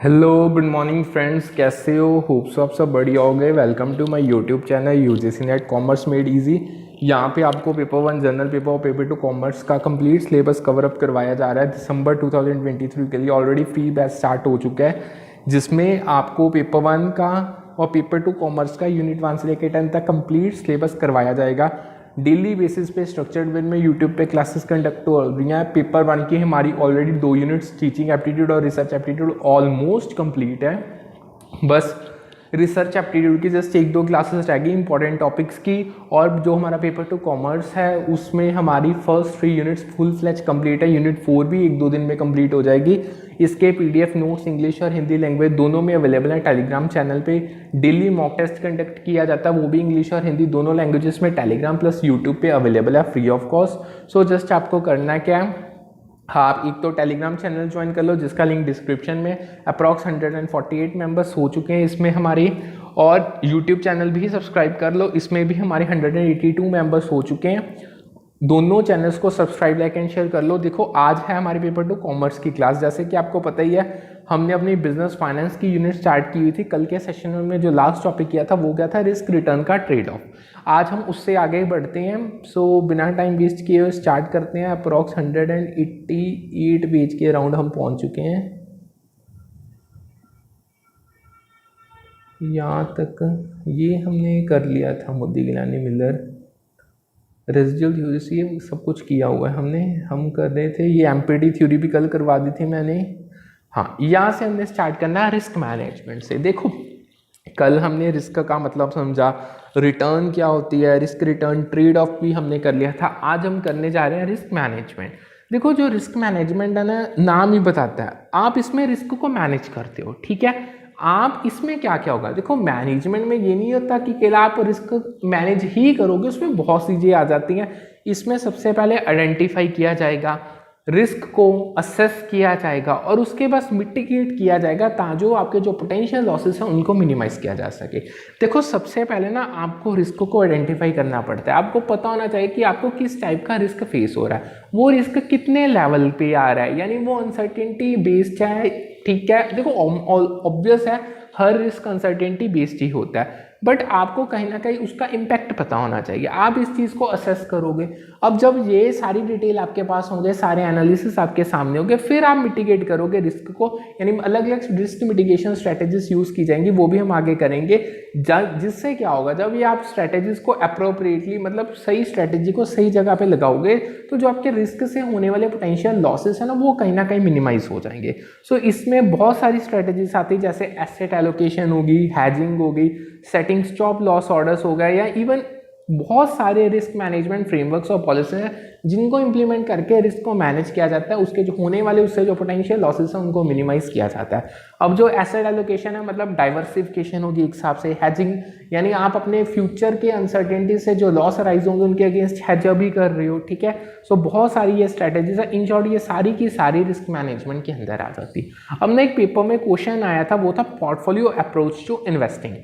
Hello good morning friends, कैसे हो? Hope so आप सब बढ़िया हो गए। Welcome to my YouTube channel UGC NET commerce made easy. यहाँ पे आपको पेपर 1 जनरल पेपर और पेपर 2 कॉमर्स का कंप्लीट सिलेबस कवर अप करवाया जा रहा है। दिसंबर 2023 के लिए ऑलरेडी फ्री बैच स्टार्ट हो चुका है, जिसमें आपको पेपर 1 का और पेपर 2 कॉमर्स का यूनिट 1 से लेकर 10 तक कंप्लीट सिलेबस करवाया जाएगा। डेली बेसिस पे स्ट्रक्चर्ड वे में यूट्यूब पे क्लासेस कंडक्ट हो रही हैं। पेपर 1 की हमारी ऑलरेडी 2 यूनिट्स टीचिंग एप्टीट्यूड और रिसर्च एप्टीट्यूड ऑलमोस्ट कंप्लीट है। बस रिसर्च एप्टीट्यूड की जस्ट 1-2 क्लासेस रह गई इंपॉर्टेंट टॉपिक्स की, और जो हमारा पेपर 2 कॉमर्स है उसमें हमारी first 3 units full fledge complete है। यूनिट 4 भी 1-2 दिन में कंप्लीट हो जाएगी। इसके पीडीएफ नोट्स इंग्लिश और हिंदी लैंग्वेज दोनों में अवेलेबल है टेलीग्राम चैनल पे। डेली मॉक टेस्ट कंडक्ट किया जाता है, वो भी इंग्लिश और हिंदी दोनों लैंग्वेजेस में टेलीग्राम प्लस यूट्यूब पे अवेलेबल है free of cost. So just आपको करना क्या है, आप एक तो टेलीग्राम चैनल ज्वाइन कर लो जिसका लिंक डिस्क्रिप्शन में। अप्रॉक्स 148 मेंबर्स हो चुके हैं इसमें हमारी, और यूट्यूब चैनल भी सब्सक्राइब कर लो, इसमें भी हमारे 182 मेंबर्स हो चुके हैं। दोनों चैनल्स को सब्सक्राइब लाइक एंड शेयर कर लो। देखो आज है हमारे पेपर 2 कॉमर्स की क्लास। जैसे कि आपको पता ही है, हमने अपनी बिजनेस फाइनेंस की यूनिट स्टार्ट की हुई थी। कल के सेशन में जो लास्ट टॉपिक किया था वो क्या था, रिस्क रिटर्न का ट्रेड ऑफ। आज हम उससे आगे बढ़ते हैं। सो बिना टाइम वेस्ट किए हुए स्टार्ट करते हैं। अप्रॉक्स 188 पेज के अराउंड हम पहुंच चुके हैं। यहाँ तक ये हमने कर लिया था, Modigliani Miller residual theory से ये सब कुछ किया हुआ है हमने। हम कर रहे थे ये एमपीडी थ्योरी भी कल करवा दी थी मैंने। हाँ, यहाँ से हमने स्टार्ट करना है रिस्क मैनेजमेंट से। देखो कल हमने रिस्क का मतलब समझा, रिटर्न क्या होती है, रिस्क रिटर्न ट्रेड ऑफ भी हमने कर लिया था। आज हम करने जा रहे हैं रिस्क मैनेजमेंट। देखो जो रिस्क मैनेजमेंट है ना, नाम ही बताता है, आप इसमें रिस्क को मैनेज करते हो। ठीक है, आप इसमें क्या क्या होगा, देखो मैनेजमेंट में ये नहीं होता कि केवल आप रिस्क मैनेज ही करोगे, उसमें बहुत सी चीज़ें आ जाती हैं। इसमें सबसे पहले आइडेंटिफाई किया जाएगा, रिस्क को असेस किया जाएगा और उसके बाद मिटिगेट किया जाएगा ताकि जो आपके जो पोटेंशियल लॉसेस हैं उनको मिनिमाइज किया जा सके। देखो सबसे पहले ना आपको रिस्क को आइडेंटिफाई करना पड़ता है। आपको पता होना चाहिए कि आपको किस टाइप का रिस्क फेस हो रहा है, वो रिस्क कितने लेवल पे आ रहा है, यानी वो अनसर्टेनिटी बेस्ड है। ठीक है, देखो ऑब्वियस है हर रिस्क अनसर्टेनिटी बेस्ड ही होता है, बट आपको कहीं ना कहीं उसका इम्पैक्ट पता होना चाहिए। आप इस चीज़ को असेस करोगे। अब जब ये सारी डिटेल आपके पास होंगे, सारे एनालिसिस आपके सामने होंगे, फिर आप मिटिगेट करोगे रिस्क को, यानी अलग अलग रिस्क मिटिगेशन स्ट्रेटेजीज यूज़ की जाएंगी, वो भी हम आगे करेंगे। जिससे क्या होगा, जब ये आप स्ट्रेटेजीज को अप्रोप्रिएटली मतलब सही स्ट्रेटेजी को सही जगह पे लगाओगे तो जो आपके रिस्क से होने वाले पोटेंशियल लॉसेस है ना, वो कहीं ना कहीं मिनिमाइज हो जाएंगे। सो इसमें बहुत सारी स्ट्रेटेजीज आती है, जैसे एसेट एलोकेशन होगी, हैजिंग होगी, सेटिंग स्टॉप लॉस ऑर्डर्स हो गए, या इवन बहुत सारे रिस्क मैनेजमेंट फ्रेमवर्क्स और पॉलिसी हैं जिनको इंप्लीमेंट करके रिस्क को मैनेज किया जाता है। उसके जो होने वाले उससे जो पोटेंशियल लॉसेस हैं उनको मिनिमाइज किया जाता है। अब जो एसेट एलोकेशन है मतलब डाइवर्सिफिकेशन होगी एक हिसाब से। हैजिंग यानी आप अपने फ्यूचर के अनसर्टेनिटी से जो लॉस अराइज होंगे उनके अगेंस्ट हैज भी कर रहे हो। ठीक है, सो बहुत सारी ये स्ट्रेटेजीज है। इन शॉर्ट ये सारी की सारी रिस्क मैनेजमेंट के अंदर आ जाती। अब ना एक पेपर में क्वेश्चन आया था, वो था पोर्टफोलियो अप्रोच टू इन्वेस्टिंग।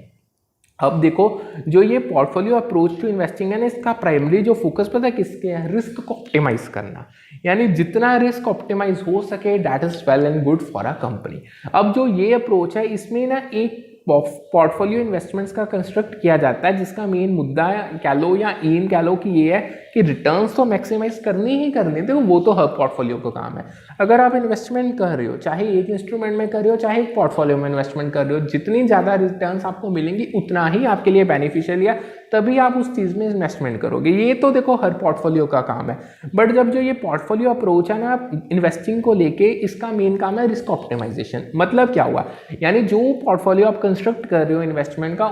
अब देखो जो ये पोर्टफोलियो अप्रोच टू इन्वेस्टिंग है ना, इसका प्राइमरी जो फोकस पता है किसके है, रिस्क को ऑप्टिमाइज करना। यानी जितना रिस्क ऑप्टिमाइज हो सके that is well and good for a company. अब जो ये अप्रोच है इसमें ना एक पोर्टफोलियो इन्वेस्टमेंट्स का कंस्ट्रक्ट किया जाता है, जिसका मेन मुद्दा कह लो या एम कह लो कि ये है कि रिटर्न्स तो मैक्सिमाइज करनी ही करनी। देखो वो तो हर पोर्टफोलियो का काम है। अगर आप इन्वेस्टमेंट कर रहे हो, चाहे एक इंस्ट्रूमेंट में कर रहे हो चाहे एक पोर्टफोलियो में इन्वेस्टमेंट कर रहे हो, जितनी ज़्यादा रिटर्न्स आपको मिलेंगी उतना ही आपके लिए बेनिफिशियल है, तभी आप उस चीज़ में इन्वेस्टमेंट करोगे। ये तो देखो हर पोर्टफोलियो का काम है। बट जब जो ये पोर्टफोलियो अप्रोच है ना इन्वेस्टिंग को लेके, इसका मेन काम है रिस्क ऑप्टिमाइजेशन। मतलब क्या हुआ, यानी जो पोर्टफोलियो आप कंस्ट्रक्ट कर रहे हो इन्वेस्टमेंट का,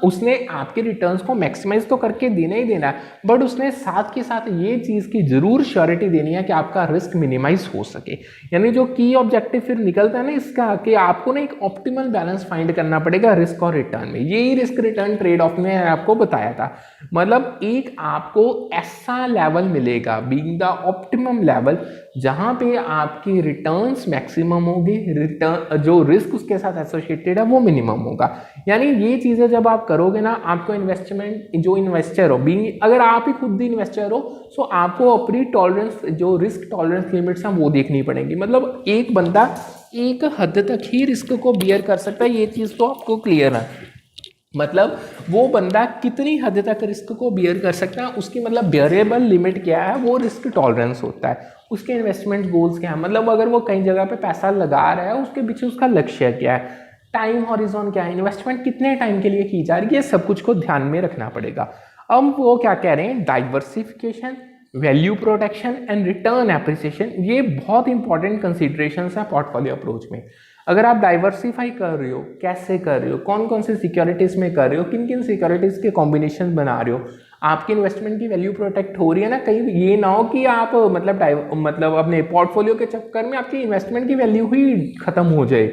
उसने आपके रिटर्न्स को मैक्सिमाइज तो करके देना ही देना है, बट उसने साथ के साथ ये चीज़ की जरूर श्योरिटी देनी है कि आपका रिस्क मिनिमाइज हो सके। यानी जो की ऑब्जेक्टिव फिर निकलता है ना इसका, कि आपको ना एक ऑप्टिमल बैलेंस फाइंड करना पड़ेगा रिस्क और रिटर्न में। यही रिस्क रिटर्न ट्रेड ऑफ में आपको बताया था। मतलब एक आपको ऐसा लेवल मिलेगा, बीइंग द ऑप्टिमम लेवल, जहां पे आपकी रिटर्न्स मैक्सिमम होगी, रिटर्न जो रिस्क उसके साथ एसोसिएटेड है वो मिनिमम होगा। यानी ये चीजें जब आप करोगे ना, आपको इन्वेस्टमेंट जो इन्वेस्टर हो, बीइंग अगर आप ही खुद ही इन्वेस्टर हो, सो आपको अपनी टॉलरेंस जो रिस्क टॉलरेंस लिमिट्स हैं वो देखनी पड़ेगी। मतलब एक बंदा एक हद तक ही रिस्क को बियर कर सकता है, ये चीज़ तो आपको क्लियर है। मतलब वो बंदा कितनी हद तक रिस्क को बियर कर सकता है, उसकी मतलब बियरेबल लिमिट क्या है, वो रिस्क टॉलरेंस होता है। उसके इन्वेस्टमेंट गोल्स क्या है, मतलब अगर वो कई जगह पे पैसा लगा रहा है, उसके पीछे उसका लक्ष्य क्या है, टाइम हॉरिजॉन क्या है, इन्वेस्टमेंट कितने टाइम के लिए की जा रही है, ये सब कुछ को ध्यान में रखना पड़ेगा। अब वो क्या कह रहे हैं, diversification, value protection and return appreciation, ये बहुत इंपॉर्टेंट कंसिडरेशंस है पोर्टफोलियो अप्रोच में। अगर आप डाइवर्सिफाई कर रहे हो, कैसे कर रहे हो, कौन कौन से सिक्योरिटीज में कर रहे हो, किन किन सिक्योरिटीज के कॉम्बिनेशन बना रहे हो, आपकी इन्वेस्टमेंट की वैल्यू प्रोटेक्ट हो रही है ना, कहीं ये ना हो कि आप मतलब अपने पोर्टफोलियो के चक्कर में आपकी इन्वेस्टमेंट की वैल्यू ही खत्म हो जाए,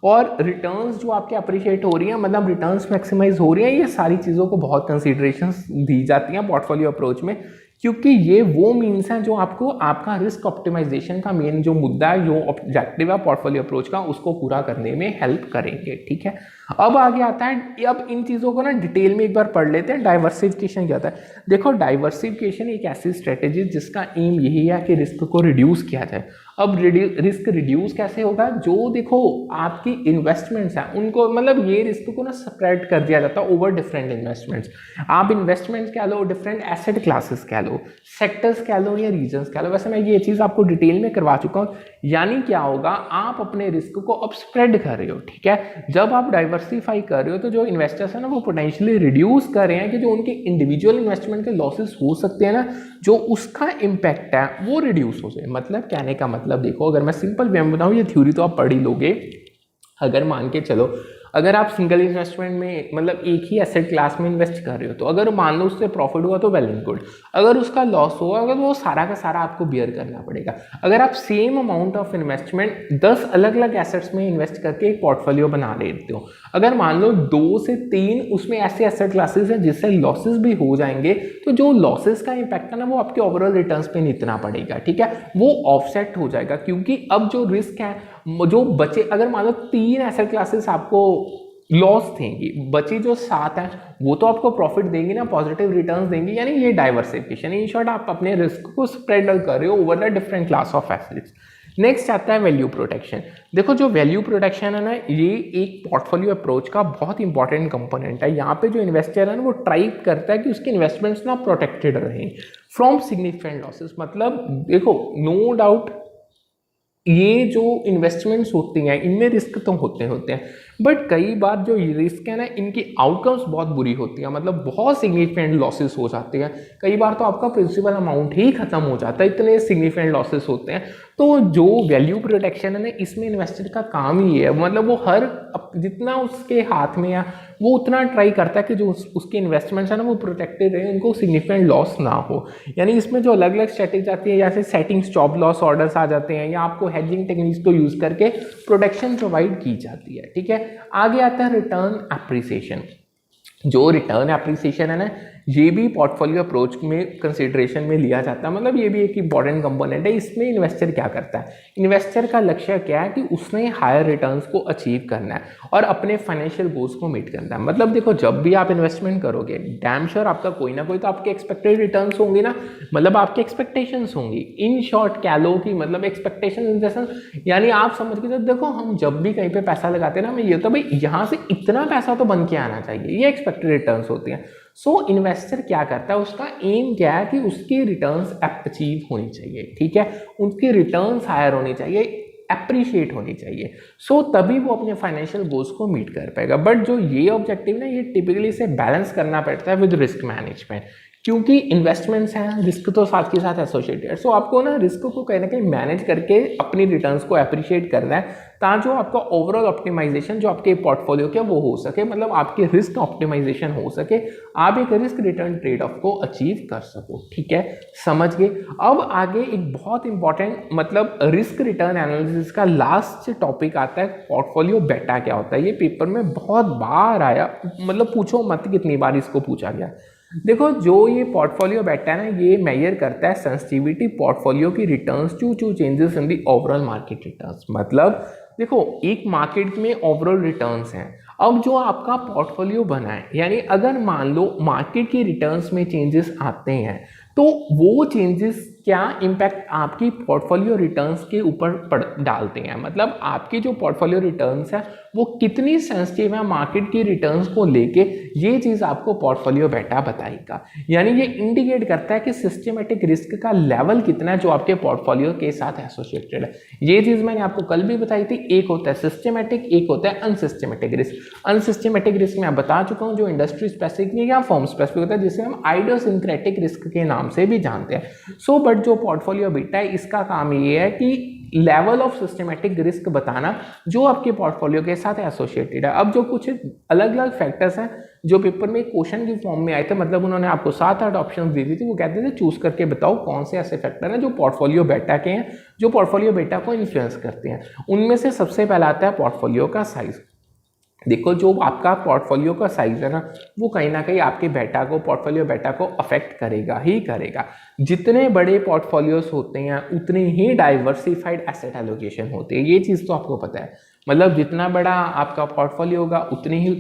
और रिटर्न्स जो आपके अप्रिशिएट हो रही हैं, मतलब रिटर्न्स मैक्सिमाइज हो रही हैं, ये सारी चीज़ों को बहुत कंसिडरेशंस दी जाती हैं पोर्टफोलियो अप्रोच में, क्योंकि ये वो मीन्स हैं जो आपको आपका रिस्क ऑप्टिमाइजेशन का मेन जो मुद्दा है, जो ऑब्जेक्टिव है पोर्टफोलियो अप्रोच का, उसको पूरा करने में हेल्प करेंगे। ठीक है, अब आगे आता है, अब इन चीज़ों को ना डिटेल में एक बार पढ़ लेते हैं। डाइवर्सिफिकेशन क्या होता है। देखो, डाइवर्सिफिकेशन एक ऐसी स्ट्रेटेजी जिसका एम यही है कि रिस्क को रिड्यूस किया जाए। अब रिस्क रिड्यूस कैसे होगा, जो देखो आपकी इन्वेस्टमेंट्स हैं उनको, मतलब ये रिस्क को ना स्प्रेड कर दिया जाता है ओवर डिफरेंट इन्वेस्टमेंट्स। आप इन्वेस्टमेंट्स कह लो, डिफरेंट एसेट क्लासेस कह लो, सेक्टर्स कह लो, या रीजन्स कह लो, वैसे मैं ये चीज़ आपको डिटेल में करवा चुका हूँ। यानी क्या होगा, आप अपने रिस्क को अब स्प्रेड कर रहे हो। ठीक है, जब आप डाइवर्सिफाई कर रहे हो तो जो इन्वेस्टर्स है ना, वो पोटेंशियली रिड्यूस कर रहे हैं कि जो उनके इंडिविजुअल इन्वेस्टमेंट के लॉसेस हो सकते हैं ना, जो उसका इम्पैक्ट है वो रिड्यूस हो जाए। मतलब कहने का मतलब देखो, अगर मैं सिंपल वे में बताऊँ, ये थ्योरी तो आप पढ़ ही लोगे। अगर मान के चलो, अगर आप सिंगल इन्वेस्टमेंट में मतलब एक ही एसेट क्लास में इन्वेस्ट कर रहे हो, तो अगर मान लो उससे प्रॉफिट हुआ तो वेल एंड गुड, अगर उसका लॉस हुआ, अगर वो सारा का सारा आपको बियर करना पड़ेगा। अगर आप सेम अमाउंट ऑफ इन्वेस्टमेंट 10 अलग अलग एसेट्स में इन्वेस्ट करके एक पोर्टफोलियो बना लेते हो, अगर मान लो 2 से 3 उसमें ऐसे एसेट क्लासेस हैं जिससे लॉसेस भी हो जाएंगे, तो जो लॉसेस का इम्पैक्ट है ना, वो आपके ओवरऑल रिटर्न्स पे नहीं इतना पड़ेगा। ठीक है, वो ऑफसेट हो जाएगा, क्योंकि अब जो रिस्क है जो बचे, अगर मान लो 3 एसेट क्लासेस आपको लॉस देंगी, बची जो 7 है वो तो आपको प्रॉफिट देंगी ना, पॉजिटिव रिटर्न्स देंगी। यानी ये डाइवर्सिफिकेशन, इन शॉर्ट आप अपने रिस्क को स्प्रेड कर रहे हो over the different class of assets. Next आता है वैल्यू प्रोटेक्शन। देखो, जो वैल्यू प्रोटेक्शन है ना, ये एक पोर्टफोलियो अप्रोच का बहुत इंपॉर्टेंट कंपोनेंट है। यहाँ पे जो इन्वेस्टर है ना, वो ट्राई करता है कि उसके इन्वेस्टमेंट्स ना प्रोटेक्टेड रहें फ्रॉम सिग्निफिकेंट लॉसेस। मतलब देखो, नो डाउट ये जो इन्वेस्टमेंट्स होती हैं इनमें रिस्क तो होते हैं, बट कई बार जो रिस्क है ना, इनकी आउटकम्स बहुत बुरी होती है, मतलब बहुत सिग्निफिकेंट लॉसेस हो जाते हैं। कई बार तो आपका प्रिंसिपल अमाउंट ही खत्म हो जाता है, इतने सिग्निफिकेंट लॉसेस होते हैं। तो जो वैल्यू प्रोटेक्शन है ना, इसमें इन्वेस्टर का काम ही है, मतलब वो हर जितना उसके हाथ में है वो उतना ट्राई करता है कि जो उसके इन्वेस्टमेंट्स है ना, वो प्रोटेक्टेड रहे, उनको सिग्निफिकेंट लॉस ना हो। यानी इसमें जो अलग अलग स्ट्रेटेजी आती है, जैसे सेटिंग स्टॉप लॉस ऑर्डर्स आ जाते हैं, या आपको हेजिंग टेक्निक्स को यूज करके प्रोटेक्शन प्रोवाइड की जाती है। ठीक है, आगे आता है रिटर्न एप्रिसिएशन। जो रिटर्न एप्रिसिएशन है ना, ये भी पोर्टफोलियो अप्रोच में कंसिडरेशन में लिया जाता है। मतलब ये भी एक इंपॉर्टेंट कंपोनेंट है। इसमें इन्वेस्टर क्या करता है, इन्वेस्टर का लक्ष्य क्या है कि उसने हायर रिटर्न्स को अचीव करना है और अपने फाइनेंशियल गोल्स को मीट करना है। मतलब देखो, जब भी आप इन्वेस्टमेंट करोगे, डैम श्योर आपका कोई ना कोई तो आपके एक्सपेक्टेड रिटर्न्स होंगे ना, मतलब आपके एक्सपेक्टेशंस होंगी। इन शॉर्ट कह लो कि मतलब एक्सपेक्टेशन जैसा, यानी आप समझ के देखो, हम जब भी कहीं पे पैसा लगाते हैं ना, हमें ये होता है भाई यहाँ से इतना पैसा तो बन के आना चाहिए, ये एक्सपेक्टेड रिटर्न्स होती हैं। सो इन्वेस्टर क्या करता है, उसका एम क्या है कि उसकी रिटर्न्स अचीव होनी चाहिए। ठीक है, उनकी रिटर्न्स हायर होनी चाहिए, अप्रिशिएट होनी चाहिए। सो तभी वो अपने फाइनेंशियल गोल्स को मीट कर पाएगा। बट जो ये ऑब्जेक्टिव ना, ये टिपिकली से बैलेंस करना पड़ता है विद रिस्क मैनेजमेंट, क्योंकि इन्वेस्टमेंट्स हैं, रिस्क तो साथ के साथ एसोसिएटेड। सो आपको ना रिस्क को कहीं ना कहीं मैनेज करके अपनी रिटर्न्स को अप्रिशिएट करना है, ताकि जो आपका ओवरऑल ऑप्टिमाइजेशन जो आपके पोर्टफोलियो के वो हो सके, मतलब आपकी रिस्क ऑप्टिमाइजेशन हो सके, आप एक रिस्क रिटर्न ट्रेड ऑफ को अचीव कर सको। ठीक है, समझ गए। अब आगे एक बहुत इंपॉर्टेंट मतलब रिस्क रिटर्न एनालिसिस का लास्ट टॉपिक आता है, पोर्टफोलियो बेटा क्या होता है। ये पेपर में बहुत बार आया, मतलब पूछो मत कितनी बार इसको पूछा गया। देखो, जो ये पोर्टफोलियो बेटा है ना, ये मेजर करता है सेंसिटिविटी पोर्टफोलियो की returns to changes in the overall market returns. मतलब देखो, एक मार्केट में ओवरऑल रिटर्न्स हैं। अब जो आपका पोर्टफोलियो बना है, यानी अगर मान लो मार्केट के रिटर्न्स में चेंजेस आते हैं, तो वो चेंजेस क्या इम्पैक्ट आपकी पोर्टफोलियो रिटर्न्स के ऊपर डालते हैं, मतलब आपकी जो पोर्टफोलियो रिटर्न्स है वो कितनी सेंसिटिव है मार्केट की रिटर्न्स को लेके, ये चीज़ आपको पोर्टफोलियो बेटा बताएगा। यानी ये इंडिकेट करता है कि सिस्टमेटिक रिस्क का लेवल कितना है जो आपके पोर्टफोलियो के साथ एसोसिएटेड है। ये चीज़ मैंने आपको कल भी बताई थी, एक होता है सिस्टमेटिक, एक होता है अनसिस्टमेटिक रिस्क। अनसिस्टमेटिक रिस्क मैं बता चुका हूँ, जो इंडस्ट्री स्पेसिफिक या फॉर्म स्पेसिफिक होता है, जिसे हम आइडियोसिंक्रेटिक रिस्क के नाम से भी जानते हैं। सो बट जो पोर्टफोलियो बेटा है इसका काम ये है कि लेवल ऑफ सिस्टमेटिक रिस्क बताना जो आपके पोर्टफोलियो के साथ एसोसिएटेड है। अब जो कुछ अलग अलग फैक्टर्स हैं जो पेपर में क्वेश्चन की फॉर्म में आए थे, मतलब उन्होंने आपको 7-8 ऑप्शन दी थी, वो कहते थे चूज करके बताओ कौन से ऐसे फैक्टर हैं जो पोर्टफोलियो बेटा के हैं, जो पोर्टफोलियो बेटा को इन्फ्लुएंस करते हैं। उनमें से सबसे पहला आता है पोर्टफोलियो का साइज। देखो जो आपका पोर्टफोलियो का साइज है ना, वो कहीं ना कहीं आपके बेटा को, पोर्टफोलियो बेटा को अफेक्ट करेगा ही करेगा। जितने बड़े पोर्टफोलियोस होते हैं उतनी ही डाइवर्सिफाइड एसेट एलोकेशन होती है, ये चीज़ तो आपको पता है। मतलब जितना बड़ा आपका पोर्टफोलियो होगा उतनी ही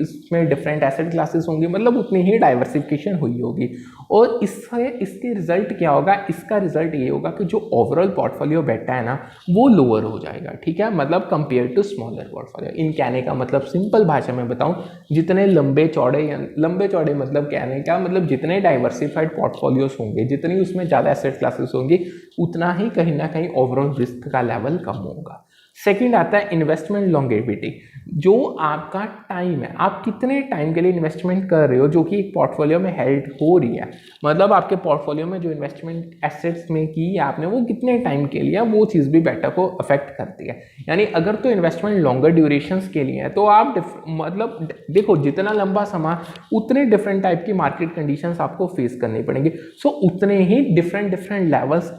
इसमें डिफरेंट एसेट क्लासेस होंगी, मतलब उतनी ही डाइवर्सिफिकेशन हुई होगी। और इसके रिजल्ट क्या होगा, इसका रिजल्ट ये होगा कि जो ओवरऑल पोर्टफोलियो बेटा है ना वो लोअर हो जाएगा, ठीक है, मतलब कंपेयर टू स्मॉलर पोर्टफोलियो। इन कहने का मतलब सिंपल भाषा में बताऊं, जितने लंबे चौड़े मतलब कहने का मतलब जितने डाइवर्सिफाइड पोर्टफोलियोस होंगे, जितनी उसमें ज़्यादा एसेट क्लासेस होंगी, उतना ही कहीं ना कहीं ओवरऑल रिस्क का लेवल कम होगा। सेकंड आता है इन्वेस्टमेंट लॉन्गेविटी। जो आपका टाइम है, आप कितने टाइम के लिए इन्वेस्टमेंट कर रहे हो जो कि एक पोर्टफोलियो में हेल्ड हो रही है, मतलब आपके पोर्टफोलियो में जो इन्वेस्टमेंट एसेट्स में की है आपने, वो कितने टाइम के लिए, वो चीज़ भी बेटा को अफेक्ट करती है। यानी अगर तो इन्वेस्टमेंट लॉन्गर ड्यूरेशंस के लिए है तो आप मतलब देखो जितना लंबा समय उतने डिफरेंट टाइप की मार्केट कंडीशंस आपको फेस करनी पड़ेंगी। सो उतने ही डिफरेंट लेवल्स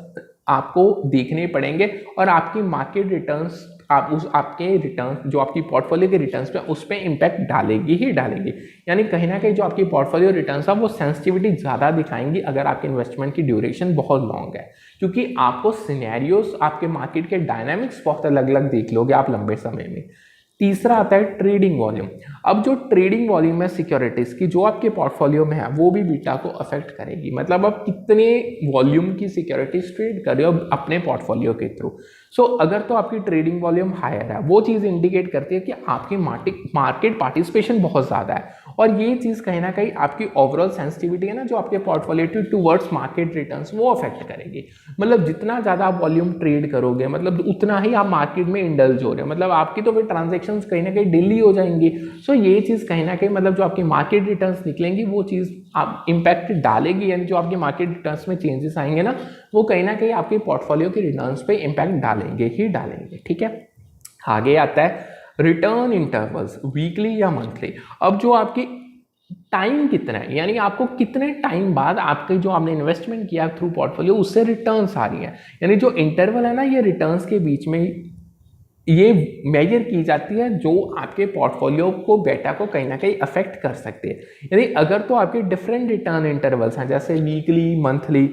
आपको देखने पड़ेंगे और आपकी मार्केट रिटर्न्स आपके रिटर्न्स जो आपकी पोर्टफोलियो के रिटर्न्स पे उस पर इम्पैक्ट डालेगी ही डालेगी। यानी कहीं ना कहीं जो आपकी पोर्टफोलियो रिटर्न्स है वो सेंसिटिविटी ज़्यादा दिखाएंगी अगर आपके इन्वेस्टमेंट की ड्यूरेशन बहुत लॉन्ग है, क्योंकि आपको सिनेरियोस, आपके मार्केट के डायनामिक्स बहुत अलग अलग देख लोगे आप लंबे समय में। तीसरा आता है ट्रेडिंग वॉल्यूम। अब जो ट्रेडिंग वॉल्यूम है सिक्योरिटीज़ की जो आपके पोर्टफोलियो में है वो भी बीटा को अफेक्ट करेगी, मतलब आप कितने वॉल्यूम की सिक्योरिटीज ट्रेड कर रहे हो अपने पोर्टफोलियो के थ्रू। सो अगर तो आपकी ट्रेडिंग वॉल्यूम हायर है, वो चीज़ इंडिकेट करती है कि आपकी मार्केट पार्टिसिपेशन बहुत ज़्यादा है, और ये चीज़ कहीं ना कहीं आपकी ओवरऑल सेंसिटिविटी है ना जो आपके पोर्टफोलियो टूवर्ड्स मार्केट रिटर्न्स वो अफेक्ट करेगी। मतलब जितना ज़्यादा आप वॉल्यूम ट्रेड करोगे मतलब उतना ही आप मार्केट में इंडल्ज हो रहे हो, मतलब आपकी तो फिर ट्रांजेक्शन कहीं ना कहीं डेली हो जाएंगी। सो ये चीज़ कहीं ना कहीं मतलब जो आपकी मार्केट रिटर्न्स निकलेंगी वो चीज़ आप इम्पैक्ट डालेगी, यानी जो आपकी मार्केट रिटर्न्स में चेंजेस आएंगे ना वो कहीं ना कहीं आपके पोर्टफोलियो के रिटर्न्स पे इम्पैक्ट डालेंगे ही डालेंगे, ठीक है। आगे आता है रिटर्न इंटरवल्स, वीकली या मंथली। अब जो आपकी टाइम कितना है, यानी आपको कितने टाइम बाद आपके जो आपने इन्वेस्टमेंट किया थ्रू पोर्टफोलियो उससे रिटर्न्स आ रही है, यानी जो इंटरवल है ना ये रिटर्न्स के बीच में ये मेजर की जाती है जो आपके पोर्टफोलियो को बेटा को कहीं ना कहीं अफेक्ट कर सकते हैं। यानी अगर तो आपके डिफरेंट रिटर्न इंटरवल्स हैं जैसे वीकली, मंथली,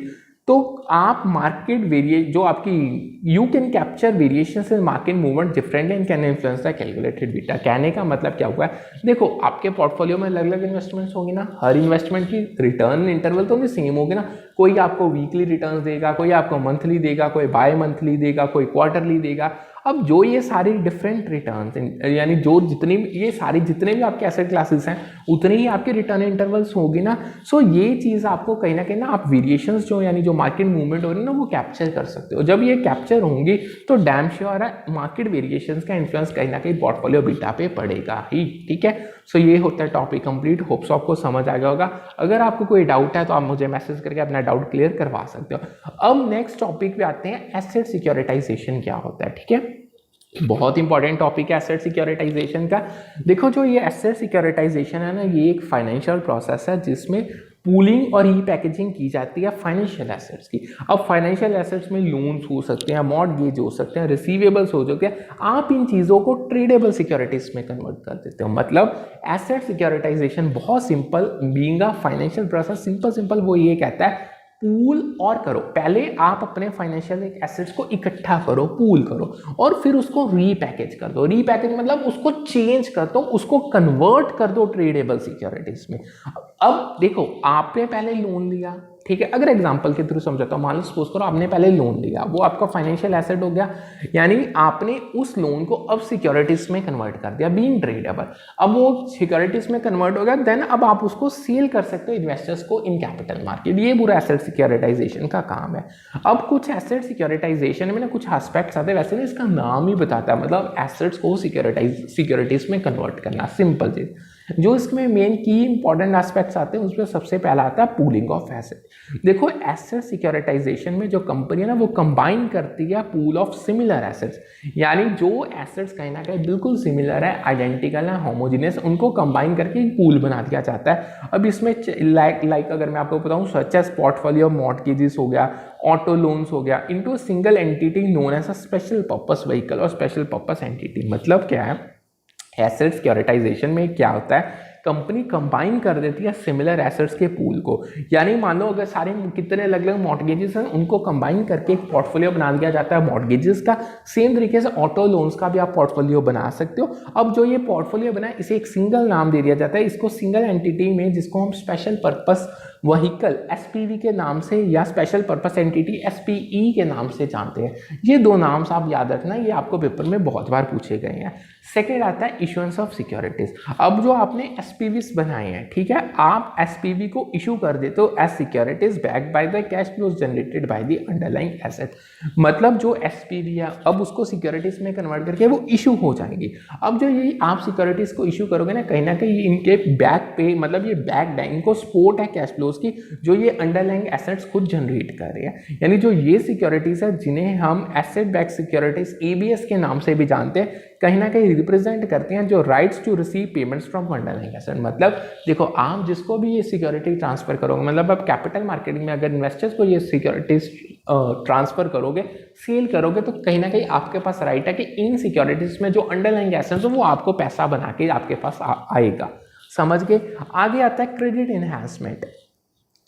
तो आप मार्केट जो आपकी you can capture variations in market movement different and can influence the calculated beta. कहने का मतलब क्या हुआ है, देखो आपके पोर्टफोलियो में अलग अलग इन्वेस्टमेंट्स होंगी ना, हर इन्वेस्टमेंट की रिटर्न इंटरवल तो नहीं सेम होगी ना, कोई आपको वीकली रिटर्न्स देगा, कोई आपको मंथली देगा, कोई बाय मंथली देगा, कोई क्वार्टरली देगा। अब जो ये सारी डिफरेंट रिटर्न्स यानी जो जितनी जितने भी आपके एसेट क्लासेस हैं उतनी ही आपके रिटर्न इंटरवल्स होगी ना। सो ये चीज़ आपको कहीं ना कहीं ना आप वेरिएशंस जो यानी जो मार्केट मूवमेंट हो रही है ना वो कैप्चर कर सकते हो। जब ये कैप्चर होंगी तो डैम श्योर है मार्केट वेरिएशंस का इन्फ्लुएंस कहीं ना कहीं पोर्टफोलियो बीटा पे पड़ेगा ही, ठीक है। सो ये होता है टॉपिक कंप्लीट, होप्स आपको समझ आ गया होगा। अगर आपको कोई डाउट है तो आप मुझे मैसेज करके अपना डाउट क्लियर करवा सकते हो। अब नेक्स्ट टॉपिक पे आते हैं, एसेट सिक्योरिटाइजेशन क्या होता है, ठीक है। बहुत इंपॉर्टेंट टॉपिक है एसेट सिक्योरिटाइजेशन का। देखो जो ये एसेट सिक्योरिटाइजेशन है ना ये एक फाइनेंशियल प्रोसेस है जिसमें पूलिंग और रीपैकेजिंग की जाती है फाइनेंशियल एसेट्स की। अब फाइनेंशियल एसेट्स में लोन्स हो सकते हैं, मॉर्टगेज हो सकते हैं, रिसीवेबल्स हो सकते हैं, आप इन चीज़ों को ट्रेडेबल सिक्योरिटीज में कन्वर्ट कर देते हो। मतलब एसेट सिक्योरिटाइजेशन बहुत simple, being a financial process simple वो ये कहता है पूल और करो। पहले आप अपने फाइनेंशियल एसेट्स को इकट्ठा करो, पूल करो, और फिर उसको रीपैकेज कर दो। रीपैकेज मतलब उसको चेंज कर दो, उसको कन्वर्ट कर दो ट्रेडेबल सिक्योरिटीज में। अब देखो आपने पहले लोन लिया, ठीक है। अगर एग्जांपल के थ्रू समझाता हूँ, मान लो सपोज करो आपने पहले लोन लिया, वो आपका फाइनेंशियल एसेट हो गया, यानी आपने उस लोन को अब सिक्योरिटीज में कन्वर्ट कर दिया, बीइंग ट्रेडेबल। अब वो सिक्योरिटीज में कन्वर्ट हो गया, देन अब आप उसको सेल कर सकते हो इन्वेस्टर्स को इन कैपिटल मार्केट। ये पूरा एसेट सिक्योरिटाइजेशन का काम है। अब कुछ एसेट सिक्योरिटाइजेशन में ना कुछ एस्पेक्ट्स आते हैं, वैसे ना इसका नाम ही बताता है, मतलब एसेट्स को सिक्योरिटीज में कन्वर्ट करना, सिंपल चीज। जो इसमें मेन की इंपॉर्टेंट एस्पेक्ट्स आते हैं उसमें सबसे पहला आता है पूलिंग ऑफ एसेट। देखो एसेट सिक्योरिटाइजेशन में जो कंपनी है ना वो कंबाइन करती है पूल ऑफ सिमिलर एसेट्स, यानी जो एसेट्स कहीं ना कहीं बिल्कुल सिमिलर है, आइडेंटिकल है, होमोजेनियस, उनको कंबाइन करके एक पूल बना दिया जाता है। अब इसमें लाइक अगर मैं आपको बताऊं सच एज पोर्टफोलियो मॉर्टगेजेस हो गया, ऑटो लोन्स हो गया, into single entity known as a special purpose vehicle और स्पेशल पर्पस एंटिटी। मतलब क्या है, एसेट सिक्योरिटाइजेशन में क्या होता है, कंपनी कंबाइन कर देती है सिमिलर एसेट्स के पूल को, यानी मान लो अगर सारे कितने अलग अलग मॉर्टगेजेस हैं उनको कंबाइन करके एक पोर्टफोलियो बना दिया जाता है मॉर्टगेजेस का। सेम तरीके से ऑटो लोन्स का भी आप पोर्टफोलियो बना सकते हो। अब जो ये पोर्टफोलियो बना है इसे एक सिंगल नाम दे दिया जाता है, इसको सिंगल एंटिटी में, जिसको हम स्पेशल पर्पस व्हीकल एसपीवी के नाम से या स्पेशल पर्पस एंटिटी एसपीई के नाम से जानते हैं। ये दो नाम आप याद रखना, ये आपको पेपर में बहुत बार पूछे गए हैं। सेकेंड आता है इशुएंस ऑफ सिक्योरिटीज। अब जो आपने एसपीवीज बनाए हैं, ठीक है, आप एसपीवी को इशू कर देते हो as securities backed by the cash flows generated by the underlying asset. मतलब जो एसपीवी है अब उसको सिक्योरिटीज में कन्वर्ट करके वो इशू हो जाएंगी। अब जो ये आप सिक्योरिटीज को इशू करोगे ना कहीं इनके बैक पे, मतलब ये बैक है, इनको सपोर्ट है कैश फ्लोज की, जो ये अंडरलाइंग एसेट्स खुद जनरेट कर रहे हैं। यानी जो ये सिक्योरिटीज है जिन्हें हम एसेट बैक सिक्योरिटीज एबीएस के नाम से भी जानते हैं, कहीं ना कहीं रिप्रेजेंट करते हैं जो rights to receive payments from underlying asset. मतलब देखो आप जिसको भी ये सिक्योरिटी ट्रांसफर करोगे, मतलब आप कैपिटल मार्केट में अगर इन्वेस्टर्स को ये सिक्योरिटीज ट्रांसफर करोगे, सेल करोगे, तो कहीं ना कहीं आपके पास राइट है कि इन सिक्योरिटीज में जो अंडरलाइंग एसेट्स है वो आपको पैसा बना के आपके पास आएगा। समझ गए। आगे आता है क्रेडिट इनहैंसमेंट।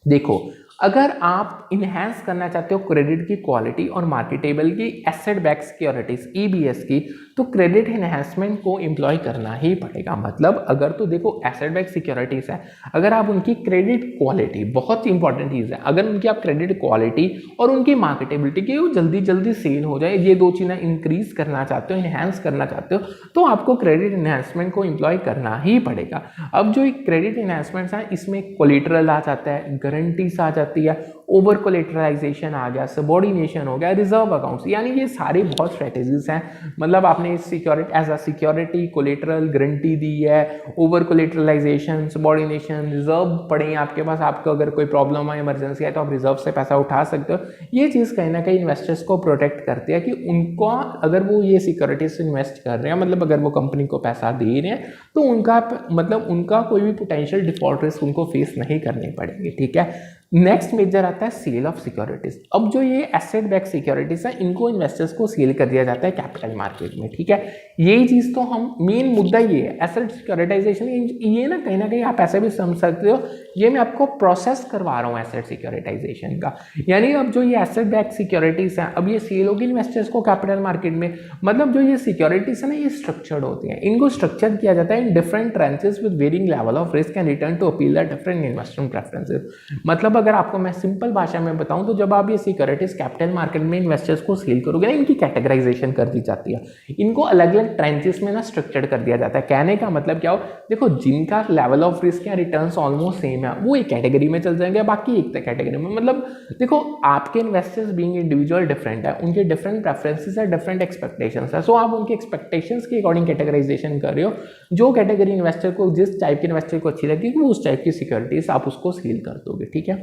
देखो अगर आप इनहेंस करना चाहते हो क्रेडिट की क्वालिटी और मार्केटेबल की एसेट बैक सिक्योरिटीज ईबीएस की, तो क्रेडिट इनहेंसमेंट को एम्प्लॉय करना ही पड़ेगा। मतलब अगर तो देखो एसेट बैक सिक्योरिटीज है, अगर आप उनकी क्रेडिट क्वालिटी, बहुत इंपॉर्टेंट चीज़ है, अगर उनकी आप क्रेडिट क्वालिटी और उनकी मार्केटेबिलिटी की वो जल्दी जल्दी सेल हो जाए, ये दो चीज़ें इंक्रीज करना चाहते हो, इनहेंस करना चाहते हो, तो आपको क्रेडिट इनहेंसमेंट को एम्प्लॉय करना ही पड़ेगा। अब जो क्रेडिट इनहेंसमेंट्स हैं इसमें कोलेटरल आ जाता है, गारंटीज आ जाती है, ओवर कोलेटरलाइजेशन आ गया, सबऑर्डिनेशन हो गया, रिजर्व अकाउंट्स, यानी ये सारी बहुत स्ट्रेटेजीज हैं। मतलब आपने security as a security collateral guarantee दी है, ओवर कोलेटरलाइजेशन, सबऑर्डिनेशन, रिजर्व पड़े हैं आपके पास, आपको अगर कोई प्रॉब्लम है, इमरजेंसी है, तो आप रिजर्व से पैसा उठा सकते हो। ये चीज़ कहीं ना कहीं इन्वेस्टर्स को प्रोटेक्ट करती है कि उनको अगर वो ये सिक्योरिटीज से इन्वेस्ट कर रहे हैं, मतलब अगर वो कंपनी को पैसा दे रहे हैं, तो उनका मतलब उनका कोई भी पोटेंशियल डिफॉल्ट रिस्क उनको फेस नहीं करने पड़ेंगे। ठीक है। नेक्स्ट मेजर आता है सेल ऑफ सिक्योरिटीज। अब जो ये एसेट बैक सिक्योरिटीज है इनको इन्वेस्टर्स को सेल कर दिया जाता है कैपिटल मार्केट में। ठीक है, यही चीज तो हम मेन मुद्दा ये है एसेट सिक्योरिटाइजेशन। ये ना कहीं आप ऐसे भी समझ सकते हो, ये मैं आपको प्रोसेस करवा रहा हूँ एसेट सिक्योरिटाइजेशन का। यानी अब जो ये एसेट बैक सिक्योरिटीज है अब ये सेल होगी इन्वेस्टर्स को कैपिटल मार्केट में। मतलब जो ये सिक्योरिटीज है ना ये स्ट्रक्चर्ड होती है, इनको स्ट्रक्चर किया जाता है in different tranches with varying level of risk and return to appeal the different investment preferences. मतलब अगर आपको मैं सिंपल भाषा में बताऊं तो जब आप ये सिक्योरिटीज कैपिटल मार्केट में इन्वेस्टर्स को सेल करोगे ना, इनकी कैटेगराइजेशन कर दी जाती है, इनको अलग अलग ट्रेंचेस में ना स्ट्रक्चर्ड कर दिया जाता है। कहने का मतलब क्या हो, देखो जिनका लेवल ऑफ रिस्क या रिटर्न्स ऑलमोस्ट सेम है वो एक कैटेगरी में चल जाएंगे, बाकी एक कैटेगरी में। मतलब देखो आपके इन्वेस्टर्स बीइंग इंडिविजुअल डिफरेंट है, उनके डिफरेंट प्रेफरेंसेस है, डिफरेंट एक्सपेक्टेशंस है, सो आप उनके एक्सपेक्टेशंस के अकॉर्डिंग कैटेगराइजेशन कर रहे हो। जो कैटेगरी इन्वेस्टर को, जिस टाइप के इन्वेस्टर को अच्छी लगेगी वो उस टाइप की सिक्योरिटीज आप उसको सेल कर दोगे। ठीक है।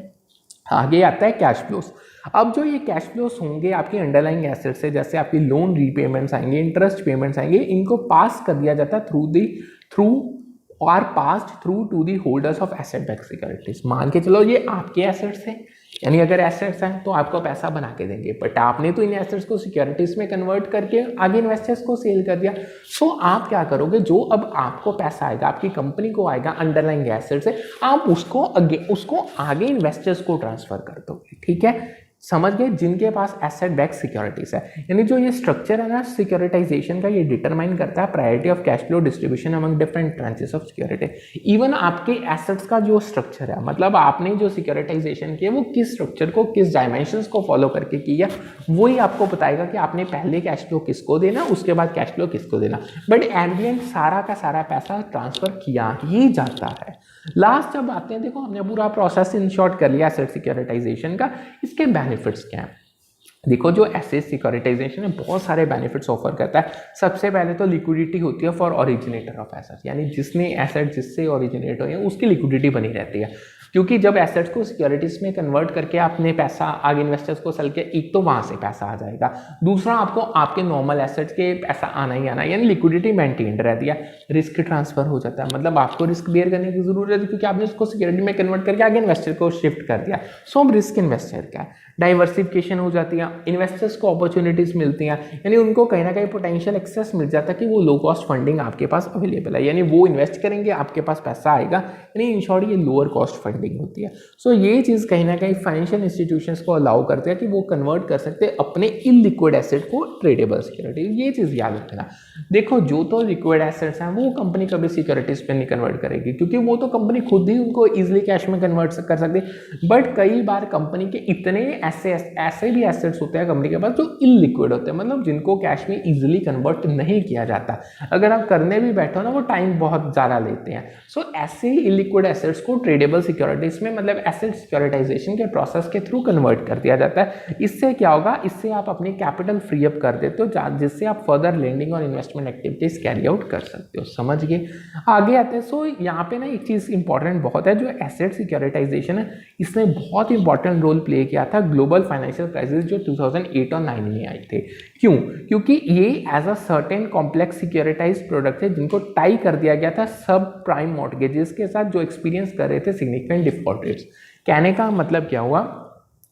आगे आता है कैश फ्लोस। अब जो ये कैश फ्लोस होंगे आपकी अंडरलाइंग एसेट से, जैसे आपकी लोन रीपेमेंट्स आएंगे, इंटरेस्ट पेमेंट्स आएंगे, इनको पास कर दिया जाता है through to the holders of asset back securities. मान के चलो ये आपके एसेट्स हैं, यानी अगर एसेट्स हैं तो आपको पैसा बना के देंगे, बट आपने तो इन एसेट्स को सिक्योरिटीज में कन्वर्ट करके आगे इन्वेस्टर्स को सेल कर दिया। सो आप क्या करोगे, जो अब आपको पैसा आएगा, आपकी कंपनी को आएगा अंडरलाइंग एसेट से, आप उसको आगे इन्वेस्टर्स को ट्रांसफर कर दोगे। ठीक है। समझ गए, जिनके पास एसेट बैक सिक्योरिटीज है। यानी जो ये स्ट्रक्चर है ना सिक्योरिटाइजेशन का, ये डिटरमाइन करता है priority of cash flow distribution among different tranches of security. Even आपके एसेट्स का जो स्ट्रक्चर है, मतलब आपने जो सिक्योरिटाइजेशन किया वो किस स्ट्रक्चर को, किस डायमेंशंस को फॉलो करके किया, वही आपको बताएगा कि आपने पहले कैश फ्लो किसको देना, उसके बाद कैश फ्लो किसको देना। बट एट द एंड सारा का सारा पैसा ट्रांसफर किया ही जाता है। लास्ट जब आते हैं, देखो हमने पूरा प्रोसेस इन शॉर्ट कर लिया एसेट सिक्योरिटाइजेशन का। इसके बेनिफिट्स क्या हैं? देखो जो एसेट सिक्योरिटाइजेशन है बहुत सारे बेनिफिट्स ऑफर करता है। सबसे पहले तो लिक्विडिटी होती है फॉर ओरिजिनेटर ऑफ एसेट्स, यानी जिसने एसेट जिससे ओरिजिनेट हुए हैं उसकी लिक्विडिटी बनी रहती है। क्योंकि जब एसेट्स को सिक्योरिटीज में कन्वर्ट करके आपने पैसा आगे इन्वेस्टर्स को सेल किया, एक तो वहां से पैसा आ जाएगा, दूसरा आपको आपके नॉर्मल एसेट्स के पैसा आना ही आना, यानी लिक्विडिटी मेंटेन्ड रहती है। रिस्क ट्रांसफर हो जाता है, मतलब आपको रिस्क बेयर करने की जरूरत है क्योंकि आपने उसको सिक्योरिटी में कन्वर्ट करके आगे इन्वेस्टर को शिफ्ट कर दिया। सो अब रिस्क इन्वेस्टर का है, डाइवर्सिफिकेशन हो जाती है, इन्वेस्टर्स को अपॉर्चुनिटीज मिलती हैं, यानी उनको कहीं ना कहीं पोटेंशियल एक्सेस मिल जाता है कि वो लो कॉस्ट फंडिंग आपके पास अवेलेबल है, यानी वो इन्वेस्ट करेंगे आपके पास पैसा आएगा, यानी इन शॉर्ट ये लोअर कॉस्ट फंडिंग होती है। सो ये चीज़ कहीं ना कहीं फाइनेंशियल इंस्टीट्यूशंस को अलाउ करते हैं कि वो कन्वर्ट कर सकते हैं अपने इलिक्विड एसेट को ट्रेडेबल सिक्योरिटी। ये चीज़ याद रखना। देखो जो तो लिक्विड एसेट्स हैं वो कंपनी कभी सिक्योरिटीज पे नहीं कन्वर्ट करेगी, क्योंकि वो तो कंपनी खुद ही उनको इजिली कैश में कन्वर्ट कर सकती है। बट कई बार कंपनी के इतने ऐसे भी एसेट्स होते हैं कंपनी के पास जो इलिक्विड होते हैं, मतलब जिनको कैश में इजिली कन्वर्ट नहीं किया जाता। अगर आप करने भी बैठो ना वो टाइम बहुत ज़्यादा लेते हैं। सो ऐसे इलिक्विड एसेट्स को ट्रेडेबल सिक्योरिटीज में, मतलब एसेट सिक्योरिटाइजेशन के प्रोसेस के थ्रू कन्वर्ट कर दिया जाता है। इससे क्या होगा, इससे आप अपनी कैपिटल फ्री अप कर देते हो, जिससे आप फर्दर लेंडिंग और इन्वेस्टमेंट एक्टिविटीज कैरी आउट कर सकते हो। समझ गए, आगे आते हैं। सो यहाँ पे ना एक चीज़ इंपॉर्टेंट बहुत है, जो एसेट सिक्योरिटाइजेशन है इसने बहुत इंपॉर्टेंट रोल प्ले किया था ग्लोबल फाइनेंशियल क्राइसिस जो 2008 और 9 में आए थे। क्यों? क्योंकि ये as a certain complex securitize product है जिनको टाई कर दिया गया था सब प्राइम मॉर्गेजेस के साथ, जो एक्सपीरियंस कर रहे थे सिग्निफिकेंट डिफॉल्ट रेट्स। कहने का मतलब क्या हुआ,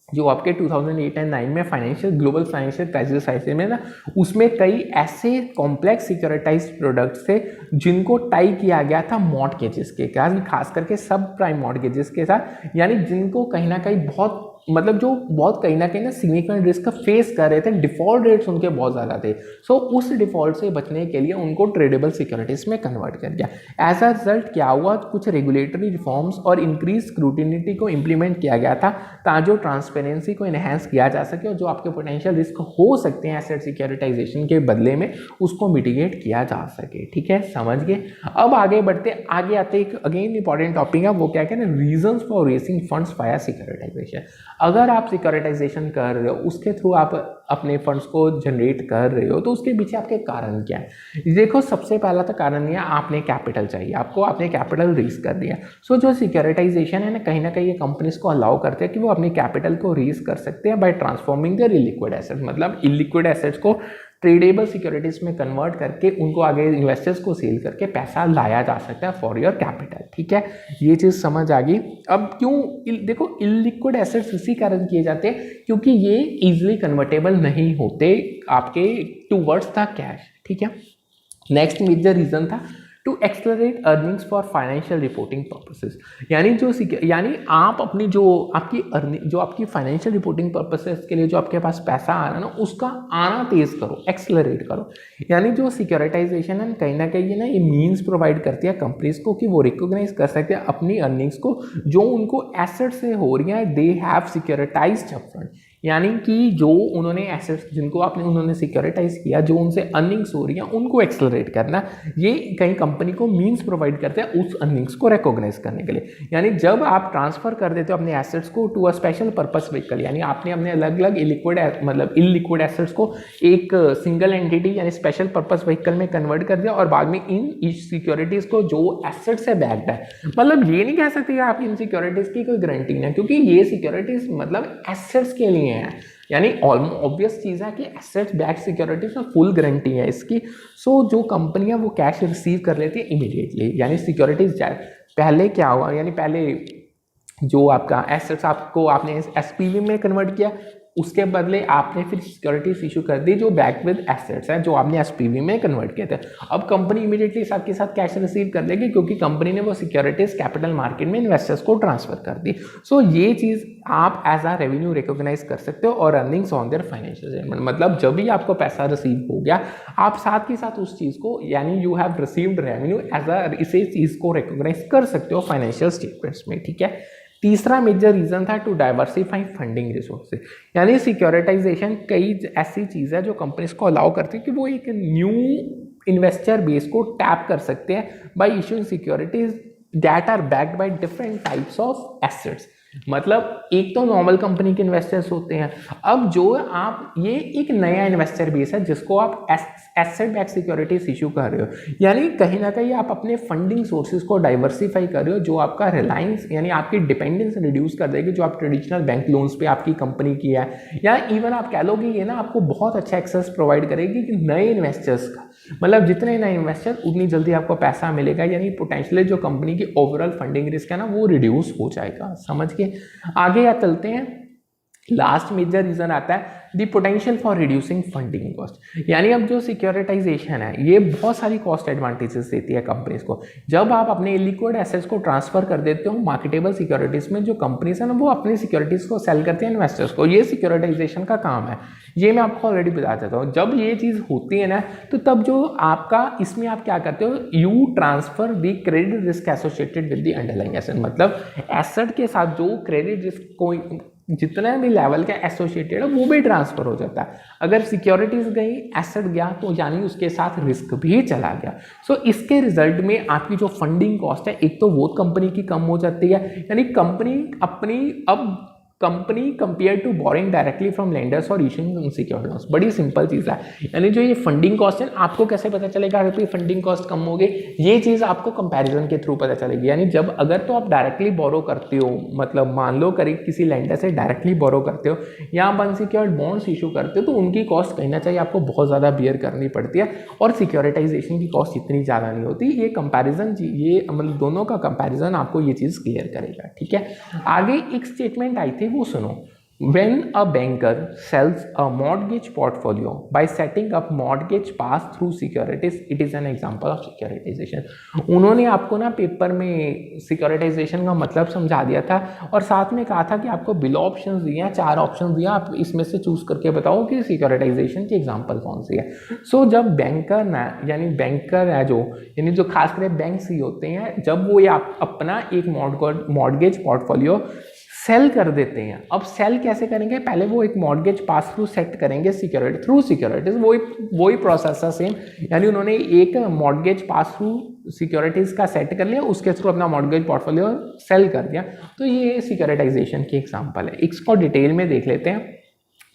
जो आपके 2008 एंड 9 में ग्लोबल फाइनेंशियल क्राइसिस आए थे में ना, उसमें कई ऐसे कॉम्प्लेक्स सिक्योरिटाइज प्रोडक्ट्स थे जिनको टाई किया गया था मॉर्गेजेस के साथ, खास करके सब प्राइम मॉर्गेजेस के साथ, यानी जिनको कहीं ना कहीं बहुत, मतलब जो बहुत कहीं ना सिग्निफिकेंट रिस्क फेस कर रहे थे, डिफॉल्ट रेट्स उनके बहुत ज़्यादा थे। सो उस डिफॉल्ट से बचने के लिए उनको ट्रेडेबल सिक्योरिटीज में कन्वर्ट कर दिया। एज अ रिजल्ट क्या हुआ, कुछ रेगुलेटरी रिफॉर्म्स और इंक्रीज स्क्रूटिनिटी को इंप्लीमेंट किया गया था ताकि जो ट्रांसपेरेंसी को इन्हेंस किया जा सके और जो आपके पोटेंशियल रिस्क हो सकते हैं एसेट सिक्योरिटाइजेशन के बदले में उसको मिटिगेट किया जा सके। ठीक है, समझ गए। अब आगे बढ़ते, आगे आते एक अगेन इंपॉर्टेंट टॉपिक है, वो क्या कहते हैं, reasons for raising funds via securitization. अगर आप सिक्योरिटाइजेशन कर रहे हो, उसके थ्रू आप अपने फंड्स को जनरेट कर रहे हो, तो उसके पीछे आपके कारण क्या है। देखो सबसे पहला तो कारण ये है, आपने कैपिटल चाहिए, आपको आपने कैपिटल रेज कर दिया। सो जो सिक्योरिटाइजेशन है ना कहीं ये कंपनीज को अलाउ करते हैं कि वो अपनी कैपिटल को रेज कर सकते हैं by transforming their illiquid asset, मतलब इलिक्विड एसेट्स को ट्रेडेबल सिक्योरिटीज में कन्वर्ट करके उनको आगे इन्वेस्टर्स को सेल करके पैसा लाया जा सकता है फॉर योर कैपिटल। ठीक है, ये चीज़ समझ आ गई। अब क्यों देखो इलिक्विड एसेट्स इसी कारण किए जाते हैं क्योंकि ये इजीली कन्वर्टेबल नहीं होते आपके टूवर्ड्स द कैश। ठीक है, नेक्स्ट मेजर रीजन था to accelerate earnings for financial reporting purposes, यानी आप अपनी जो आपकी फाइनेंशियल रिपोर्टिंग पर्पसेस के लिए जो आपके पास पैसा आ रहा है ना, उसका आना तेज करो, एक्सलरेट करो। यानी जो सिक्योरिटाइजेशन है कहीं ना कहीं ना ये मीन्स प्रोवाइड करती है कंपनीज को कि वो रिकॉग्नाइज कर सकते हैं अपनी अर्निंग्स को जो उनको एसेट से हो रही है, दे हैव सिक्योरिटाइज्ड अपफ्रंट, यानी कि जो उन्होंने एसेट्स जिनको उन्होंने सिक्योरिटाइज किया, जो उनसे अर्निंग्स हो रही हैं उनको एक्सलरेट करना, ये कहीं कंपनी को मींस प्रोवाइड करते हैं उस अर्निंग्स को रिकॉग्नाइज करने के लिए। यानी जब आप ट्रांसफर कर देते हो अपने एसेट्स को to a special purpose vehicle, यानी आपने अपने अलग अलग इलिक्विड एसेट्स को एक सिंगल एंटिटी यानी स्पेशल पर्पस व्हीकल में कन्वर्ट कर दिया और बाद में इन सिक्योरिटीज को जो एसेट से बैक्ड है, मतलब ये नहीं कह सकते आप इन सिक्योरिटीज की कोई गारंटी नहीं, क्योंकि ये सिक्योरिटीज मतलब एसेट्स के लिए है, यानी ऑब्वियस चीज़ है कि एसेट्स बैक सिक्योरिटीज में फुल गारंटी है इसकी। सो जो कंपनियां वो कैश रिसीव कर लेती है इमीडिएटली, यानी सिक्योरिटीज जाए। पहले क्या हुआ, यानी पहले जो आपका एसेट्स आपने एसपीवी में कन्वर्ट किया, उसके बदले आपने फिर सिक्योरिटीज इशू कर दी जो बैक विद एसेट्स हैं जो आपने एसपीवी में कन्वर्ट किए थे। अब कंपनी इमीडिएटली साथ के साथ कैश रिसीव कर लेगी क्योंकि कंपनी ने वो सिक्योरिटीज कैपिटल मार्केट में इन्वेस्टर्स को ट्रांसफर कर दी। सो ये चीज़ आप एज आ रेवेन्यू रिकॉग्नाइज कर सकते हो और earnings on their financial statement. मतलब जब भी आपको पैसा रिसीव हो गया आप साथ के साथ उस चीज़ को यानी you have received revenue as a इसे चीज़ को रिकॉग्नाइज कर सकते हो फाइनेंशियल स्टेटमेंट्स में। ठीक है, तीसरा मेजर रीजन था टू डाइवर्सिफाई फंडिंग रिसोर्सेज, यानी सिक्योरिटाइजेशन कई ऐसी चीज़ है जो कंपनीज को अलाउ करती है कि वो एक न्यू इन्वेस्टर बेस को टैप कर सकते हैं by issuing securities that are backed by different types of assets. मतलब एक तो नॉर्मल कंपनी के इन्वेस्टर्स होते हैं, अब जो आप ये एक नया इन्वेस्टर बेस है जिसको आप एसेट बैक सिक्योरिटीज इशू कर रहे हो, यानी कहीं ना कहीं आप अपने फंडिंग सोर्सेज को डाइवर्सिफाई कर रहे हो जो आपका रिलायंस यानी आपकी डिपेंडेंस रिड्यूस कर देगी जो आप ट्रेडिशनल बैंक लोन्स पे आपकी कंपनी की है, या इवन आप कह लो कि ये ना आपको बहुत अच्छा एक्सेस प्रोवाइड करेगी कि नए इन्वेस्टर्स का, मतलब जितने नए इन्वेस्टर उतनी जल्दी आपको पैसा मिलेगा, यानी पोटेंशियली जो कंपनी की ओवरऑल फंडिंग रिस्क है ना वो रिड्यूस हो जाएगा। समझ के आगे या चलते हैं, लास्ट मेजर रीजन आता है the potential for reducing funding cost, यानी अब जो सिक्योरिटाइजेशन है ये बहुत सारी कॉस्ट एडवांटेजेस देती है कंपनीज को। जब आप अपने इलिक्विड एसेट्स को ट्रांसफर कर देते हो मार्केटेबल सिक्योरिटीज में, जो कंपनीज है ना वो अपनी सिक्योरिटीज को सेल करते हैं इन्वेस्टर्स को, ये सिक्योरिटाइजेशन का काम है। ये मैं आपको ऑलरेडी बता देता हूँ। जब ये चीज़ होती है ना तो तब जो आपका इसमें आप क्या करते हो, you transfer the credit risk associated with the underlying asset, मतलब एसेट के साथ जो क्रेडिट रिस्क को जितना भी लेवल का एसोसिएटेड है वो भी ट्रांसफर हो जाता है। अगर सिक्योरिटीज गई एसेट गया तो यानी उसके साथ रिस्क भी चला गया। सो इसके रिजल्ट में आपकी जो फंडिंग कॉस्ट है एक तो वो कंपनी की कम हो जाती है, यानी कंपनी अपनी अब company compare to borrowing directly from lenders और इशूइंग अनसिक्योर्ड लोन्स। बड़ी सिंपल चीज़ है, यानी जो ये फंडिंग कॉस्ट है आपको कैसे पता चलेगा अगर फंडिंग कॉस्ट कम हो गई, ये चीज़ आपको कंपैरिजन के थ्रू पता चलेगी। यानी जब अगर तो आप डायरेक्टली बोरो करते हो, मतलब मान लो करीब किसी लेंडर से डायरेक्टली बोरो करते हो या आप अनसिक्योर्ड बॉन्ड्स इशू करते हो तो उनकी कॉस्ट कहीं ना कहीं आपको बहुत ज़्यादा बियर करनी पड़ती है और सिक्योरिटाइजेशन की कॉस्ट इतनी ज़्यादा नहीं होती। ये कंपैरिजन ये मतलब दोनों का कंपैरिजन आपको ये चीज़ क्लियर करेगा। ठीक है, आगे एक स्टेटमेंट आई थी वो सुनो। When a banker sells a mortgage portfolio by setting up mortgage pass-through securities, it is an example of securitization। उन्होंने आपको ना पेपर में सिक्योरिटाइजेशन का मतलब समझा दिया था और साथ में कहा था कि आपको बिलो ऑप्शंस दिए हैं, 4 ऑप्शंस दिए, आप इसमें से चूज करके बताओ कि सिक्योरिटाइजेशन की एग्जांपल कौन सी है। सो जब बैंकर ना यानी बैंकर है जो यानी जो खास करके बैंक्स ही होते हैं, जब वो आप अपना एक मॉर्गेज पोर्टफोलियो सेल कर देते हैं। अब सेल कैसे करेंगे, पहले वो एक मॉर्गेज पास थ्रू सेट करेंगे सिक्योरिटी थ्रू सिक्योरिटीज, वही प्रोसेस है सेम, यानी उन्होंने एक मॉर्गेज पास थ्रू सिक्योरिटीज का सेट कर लिया, उसके थ्रू अपना मॉर्गेज पोर्टफोलियो सेल कर दिया। तो ये सिक्योरिटाइजेशन की एग्जांपल है। इसको डिटेल में देख लेते हैं।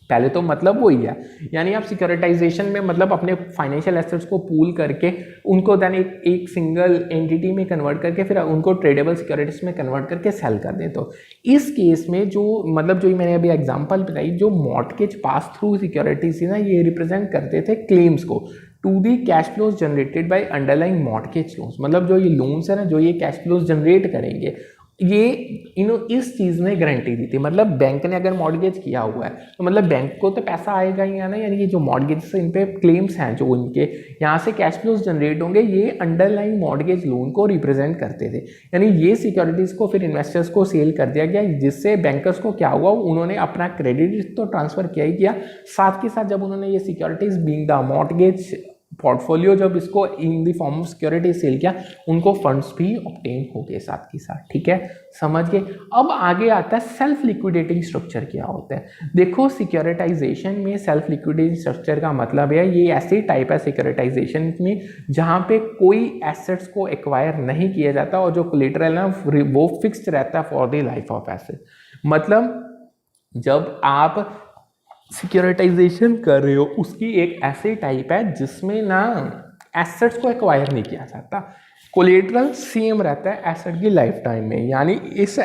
पहले तो मतलब वही है, यानी आप सिक्योरिटाइजेशन में मतलब अपने फाइनेंशियल एसेट्स को पूल करके उनको देन एक सिंगल एंटिटी में कन्वर्ट करके फिर उनको ट्रेडेबल सिक्योरिटीज में कन्वर्ट करके सेल कर दें। तो इस केस में जो मतलब जो मैंने अभी एग्जांपल बताई, जो मॉर्गेज पास थ्रू सिक्योरिटीज थी ना, ये रिप्रेजेंट करते थे क्लेम्स को to the cash flows generated by underlying mortgage loans. मतलब जो ये लोन्स है ना, जो ये कैश फ्लोज जनरेट करेंगे, ये इस चीज़ ने गारंटी दी थी। मतलब बैंक ने अगर मॉर्गेज किया हुआ है तो मतलब बैंक को तो पैसा आएगा ही आना, यानी ये जो मॉर्गेज से इन पे क्लेम्स हैं जो इनके यहाँ से कैश फ्लोज जनरेट होंगे, ये अंडरलाइंग मॉर्गेज लोन को रिप्रेजेंट करते थे। यानी ये सिक्योरिटीज़ को फिर इन्वेस्टर्स को सेल कर दिया गया, जिससे बैंकर्स को क्या हुआ, उन्होंने अपना क्रेडिट तो ट्रांसफर किया ही किया, साथ के साथ जब उन्होंने ये securities being the mortgage portfolio जब इसको in the form of security sale किया, उनको फंड्स भी ऑब्टेन हो गए साथ के साथ। ठीक है, समझ गए। अब आगे आता है सेल्फ लिक्विडेटिंग स्ट्रक्चर क्या होता है। देखो सिक्योरिटाइजेशन में सेल्फ लिक्विडेटिंग स्ट्रक्चर का मतलब है ये ऐसी टाइप है सिक्योरिटाइजेशन में जहाँ पे कोई एसेट्स को एक्वायर नहीं किया जाता और जो कोलेटरल है वो फिक्स्ड रहता है for the life of asset. मतलब जब आप सिक्योरिटाइजेशन कर रहे हो उसकी एक ऐसी टाइप है जिसमें ना एसेट्स को एक्वायर नहीं किया जाता, कोलेटरल सेम रहता है एसेट की लाइफ टाइम में। यानी इस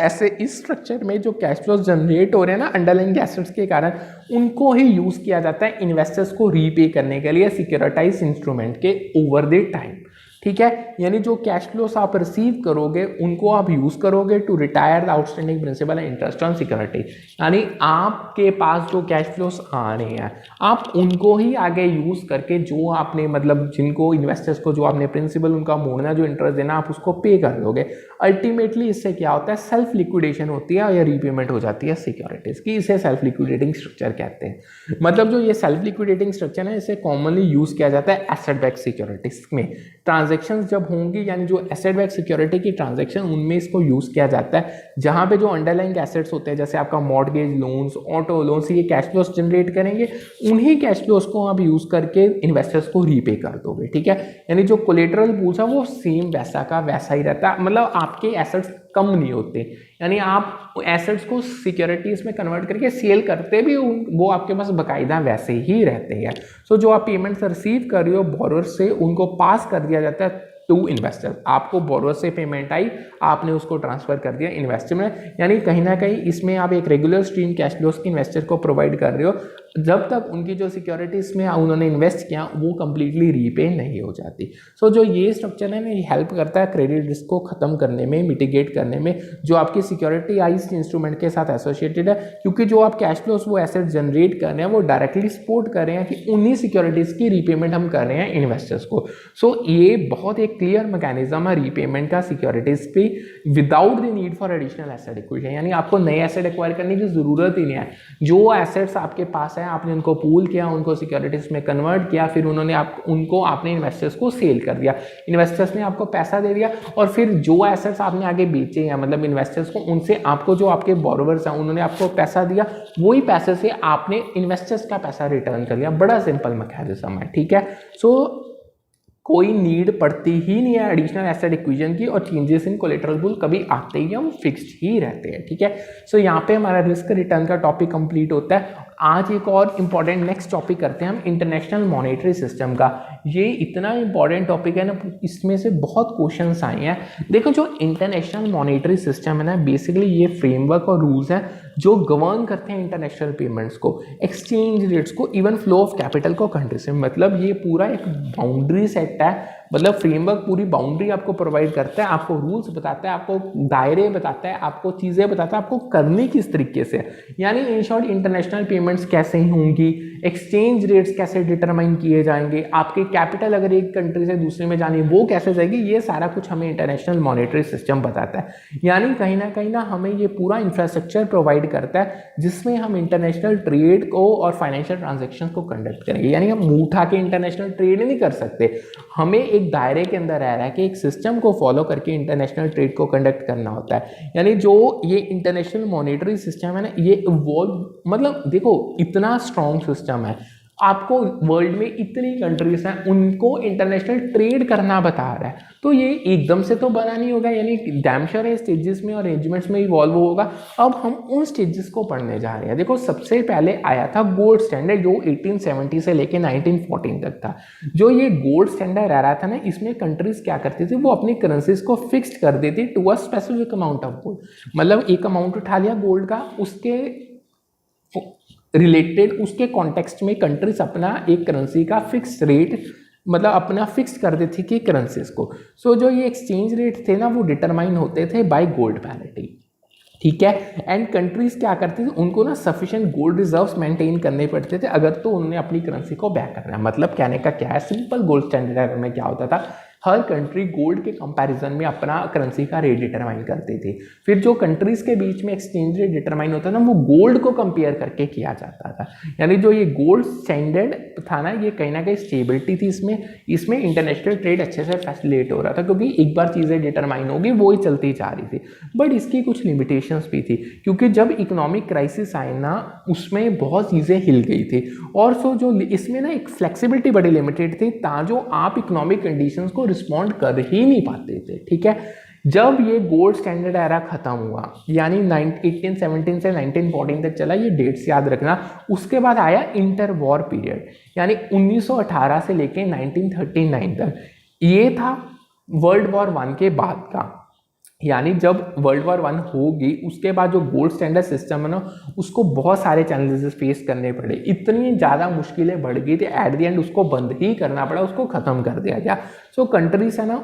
स्ट्रक्चर में जो कैश फ्लोज जनरेट हो रहे हैं ना अंडरलाइंग एसेट्स के कारण, उनको ही यूज किया जाता है इन्वेस्टर्स को रीपे करने के लिए सिक्योरिटाइज इंस्ट्रूमेंट के ओवर द टाइम। ठीक है, यानी जो कैश फ्लोस आप रिसीव करोगे उनको आप यूज करोगे to retire the outstanding principal and interest on security. यानी आपके पास जो कैश फ्लोस आ रहे हैं आप उनको ही आगे यूज करके जो आपने मतलब जिनको इन्वेस्टर्स को जो आपने प्रिंसिपल उनका मोड़ना जो इंटरेस्ट देना आप उसको पे कर दोगे। अल्टीमेटली इससे क्या होता है, सेल्फ लिक्विडेशन होती है या रीपेमेंट हो जाती है सिक्योरिटीज की। इसे सेल्फ लिक्विडेटिंग स्ट्रक्चर कहते हैं। मतलब जो ये सेल्फ लिक्विडेटिंग स्ट्रक्चर है इसे कॉमनली यूज किया जाता है एसेट बैक सिक्योरिटीज में। ट्रांजैक्शंस जब होंगी यानी जो एसेट बैक सिक्योरिटी की ट्रांजैक्शन उनमें इसको यूज किया जाता है, जहां पे जो अंडरलाइंग एसेट्स होते हैं जैसे आपका मॉर्गेज लोन्स, ऑटो लोन्स, ये कैश फ्लोस जनरेट करेंगे, उन्हीं कैश फ्लोस को आप यूज करके इन्वेस्टर्स को रीपे कर दोगे। ठीक है, यानी जो कोलेटरल पूल्स है वो सेम वैसा का वैसा ही रहता है, मतलब आपके एसेट्स कम नहीं होते। यानी आप एसेट्स को सिक्योरिटीज में कन्वर्ट करके सेल करते भी वो आपके पास बकायदा वैसे ही रहते हैं। सो जो आप पेमेंट्स रिसीव कर रहे हो बोरोवर से उनको पास कर दिया जाता है टू इन्वेस्टर। आपको बोरोवर से पेमेंट आई, आपने उसको ट्रांसफर कर दिया इन्वेस्टर में, यानी कहीं ना कहीं इसमें आप एक रेगुलर स्ट्रीम कैश फ्लोस की इन्वेस्टर को प्रोवाइड कर रहे हो जब तक उनकी जो सिक्योरिटीज में उन्होंने इन्वेस्ट किया वो कंप्लीटली रीपे नहीं हो जाती। सो जो ये स्ट्रक्चर है ना ये हेल्प करता है क्रेडिट रिस्क को खत्म करने में, मिटिगेट करने में, जो आपकी सिक्योरिटी आइज इंस्ट्रूमेंट के साथ एसोसिएटेड है, क्योंकि जो आप कैश फ्लोस वो एसेट जनरेट कर रहे हैं वो डायरेक्टली सपोर्ट कर रहे हैं कि उन्हीं सिक्योरिटीज की रीपेमेंट हम कर रहे हैं इन्वेस्टर्स को। सो ये बहुत एक क्लियर मैकेनिज्म है रीपेमेंट का सिक्योरिटीज पे without the need for additional asset acquisition. यानी आपको नए एसेट एक्वायर करने की जरूरत ही नहीं है, जो एसेट्स आपके पास है आपने उनको पूल किया, उनको सिक्योरिटीज में कन्वर्ट किया, फिर उन्होंने आपने इन्वेस्टर्स को सेल कर दिया, इन्वेस्टर्स ने आपको पैसा दे दिया, और फिर जो एसेट्स आपने आगे बेचे हैं मतलब इन्वेस्टर्स को, उनसे आपको जो आपके बोरोवर्स हैं उन्होंने आपको पैसा दिया, वही पैसे से आपने इन्वेस्टर्स का पैसा रिटर्न कर लिया। बड़ा सिंपल मैकेनिज्म है। ठीक है, सो कोई नीड पड़ती ही नहीं है एडिशनल एसेट एक्विजिशन की, और चेंजेस इन कोलेटरल पूल कभी आते ही हम फिक्स्ड ही रहते हैं। ठीक है, सो यहाँ पे हमारा रिस्क रिटर्न का टॉपिक कंप्लीट होता है। आज एक और इम्पॉर्टेंट नेक्स्ट टॉपिक करते हैं हम इंटरनेशनल मॉनेटरी सिस्टम का। ये इतना इम्पॉर्टेंट टॉपिक है ना, इसमें से बहुत क्वेश्चंस आए हैं। देखो जो इंटरनेशनल मॉनेटरी सिस्टम है ना बेसिकली ये फ्रेमवर्क और रूल्स हैं जो गवर्न करते हैं इंटरनेशनल पेमेंट्स को, एक्सचेंज रेट्स को, इवन फ्लो ऑफ कैपिटल को कंट्री से। मतलब ये पूरा एक बाउंड्री सेट है, मतलब फ्रेमवर्क पूरी बाउंड्री आपको प्रोवाइड करता है, आपको रूल्स बताता है, आपको दायरे बताता है, आपको चीज़ें बताता है, आपको करने किस तरीके से। यानी इन शॉर्ट इंटरनेशनल पेमेंट्स कैसे होंगी, एक्सचेंज रेट्स कैसे डिटरमाइन किए जाएंगे, आपके कैपिटल अगर एक कंट्री से दूसरे में जानी वो कैसे जाएगी, ये सारा कुछ हमें इंटरनेशनल मॉनेटरी सिस्टम बताता है। यानी कहीं ना हमें ये पूरा इंफ्रास्ट्रक्चर प्रोवाइड करता है जिसमें हम इंटरनेशनल ट्रेड को और फाइनेंशियल ट्रांजेक्शन को कंडक्ट करेंगे। यानी हम मुंह उठा के इंटरनेशनल ट्रेड नहीं कर सकते, हमें एक दायरे के अंदर रह रहा है कि एक सिस्टम को फॉलो करके इंटरनेशनल ट्रेड को कंडक्ट करना होता है। यानी जो ये इंटरनेशनल मॉनेटरी सिस्टम है ना ये इवॉल्व, मतलब देखो इतना स्ट्रॉन्ग सिस्टम है, आपको वर्ल्ड में इतनी कंट्रीज हैं उनको इंटरनेशनल ट्रेड करना बता रहा है, तो ये एकदम से तो बना नहीं होगा, यानी डैम श्योर है स्टेजेस में और अरेंजमेंट्स में इवॉल्व होगा। अब हम उन स्टेजेस को पढ़ने जा रहे हैं। देखो सबसे पहले आया था गोल्ड स्टैंडर्ड जो 1870 से लेके 1914 तक था। जो ये गोल्ड स्टैंडर्ड रह रहा था ना इसमें कंट्रीज क्या करती थी, वो अपनी करेंसीज को फिक्स्ड कर देती to a specific amount of gold. मतलब एक अमाउंट उठा लिया गोल्ड का, उसके रिलेटेड उसके कॉन्टेक्स्ट में कंट्रीज अपना एक करेंसी का फिक्स रेट मतलब अपना फिक्स कर देती थी करेंसीज को। सो जो ये एक्सचेंज रेट थे ना वो डिटरमाइन होते थे बाय गोल्ड पैरिटी। ठीक है, एंड कंट्रीज क्या करती थी, उनको ना सफिशिएंट गोल्ड रिजर्व्स मेंटेन करने पड़ते थे अगर तो उन्होंने अपनी करेंसी को बैक करना है। मतलब कहने का क्या है, सिंपल गोल्ड स्टैंडर्ड में क्या होता था, हर कंट्री गोल्ड के कंपैरिजन में अपना करेंसी का रेट डिटरमाइन करती थी। फिर जो कंट्रीज के बीच में एक्सचेंज रेट डिटरमाइन होता था ना वो गोल्ड को कंपेयर करके किया जाता था। यानी जो ये गोल्ड स्टैंडर्ड था ना ये कहीं ना कहीं स्टेबिलिटी थी इसमें इंटरनेशनल ट्रेड अच्छे से फैसिलिटेट हो रहा था क्योंकि एक बार चीज़ें डिटरमाइन होगी वो ही चलती जा रही थी। बट इसकी कुछ लिमिटेशंस भी थी क्योंकि जब इकोनॉमिक क्राइसिस आए ना उसमें बहुत चीज़ें हिल गई थी, और सो जो इसमें ना एक फ्लेक्सिबिलिटी बड़ी लिमिटेड थी जो आप इकोनॉमिक कंडीशंस को रिस्पॉन्ड कर ही नहीं पाते थे। ठीक है, जब ये गोल्ड स्टैंडर्ड एरा खत्म हुआ यानी 1817 से 1914 तक चला, ये डेट्स याद रखना। उसके बाद आया इंटर वॉर पीरियड यानी 1918 से लेके 1939 तक, ये था वर्ल्ड वॉर 1 के बाद का। यानी जब वर्ल्ड वॉर 1 होगी उसके बाद जो गोल्ड स्टैंडर्ड सिस्टम है ना उसको बहुत सारे चैलेंजेस फेस करने पड़े, इतनी ज़्यादा मुश्किलें बढ़ गई थी, एट द एंड उसको बंद ही करना पड़ा, उसको ख़त्म कर दिया गया। सो कंट्रीज है ना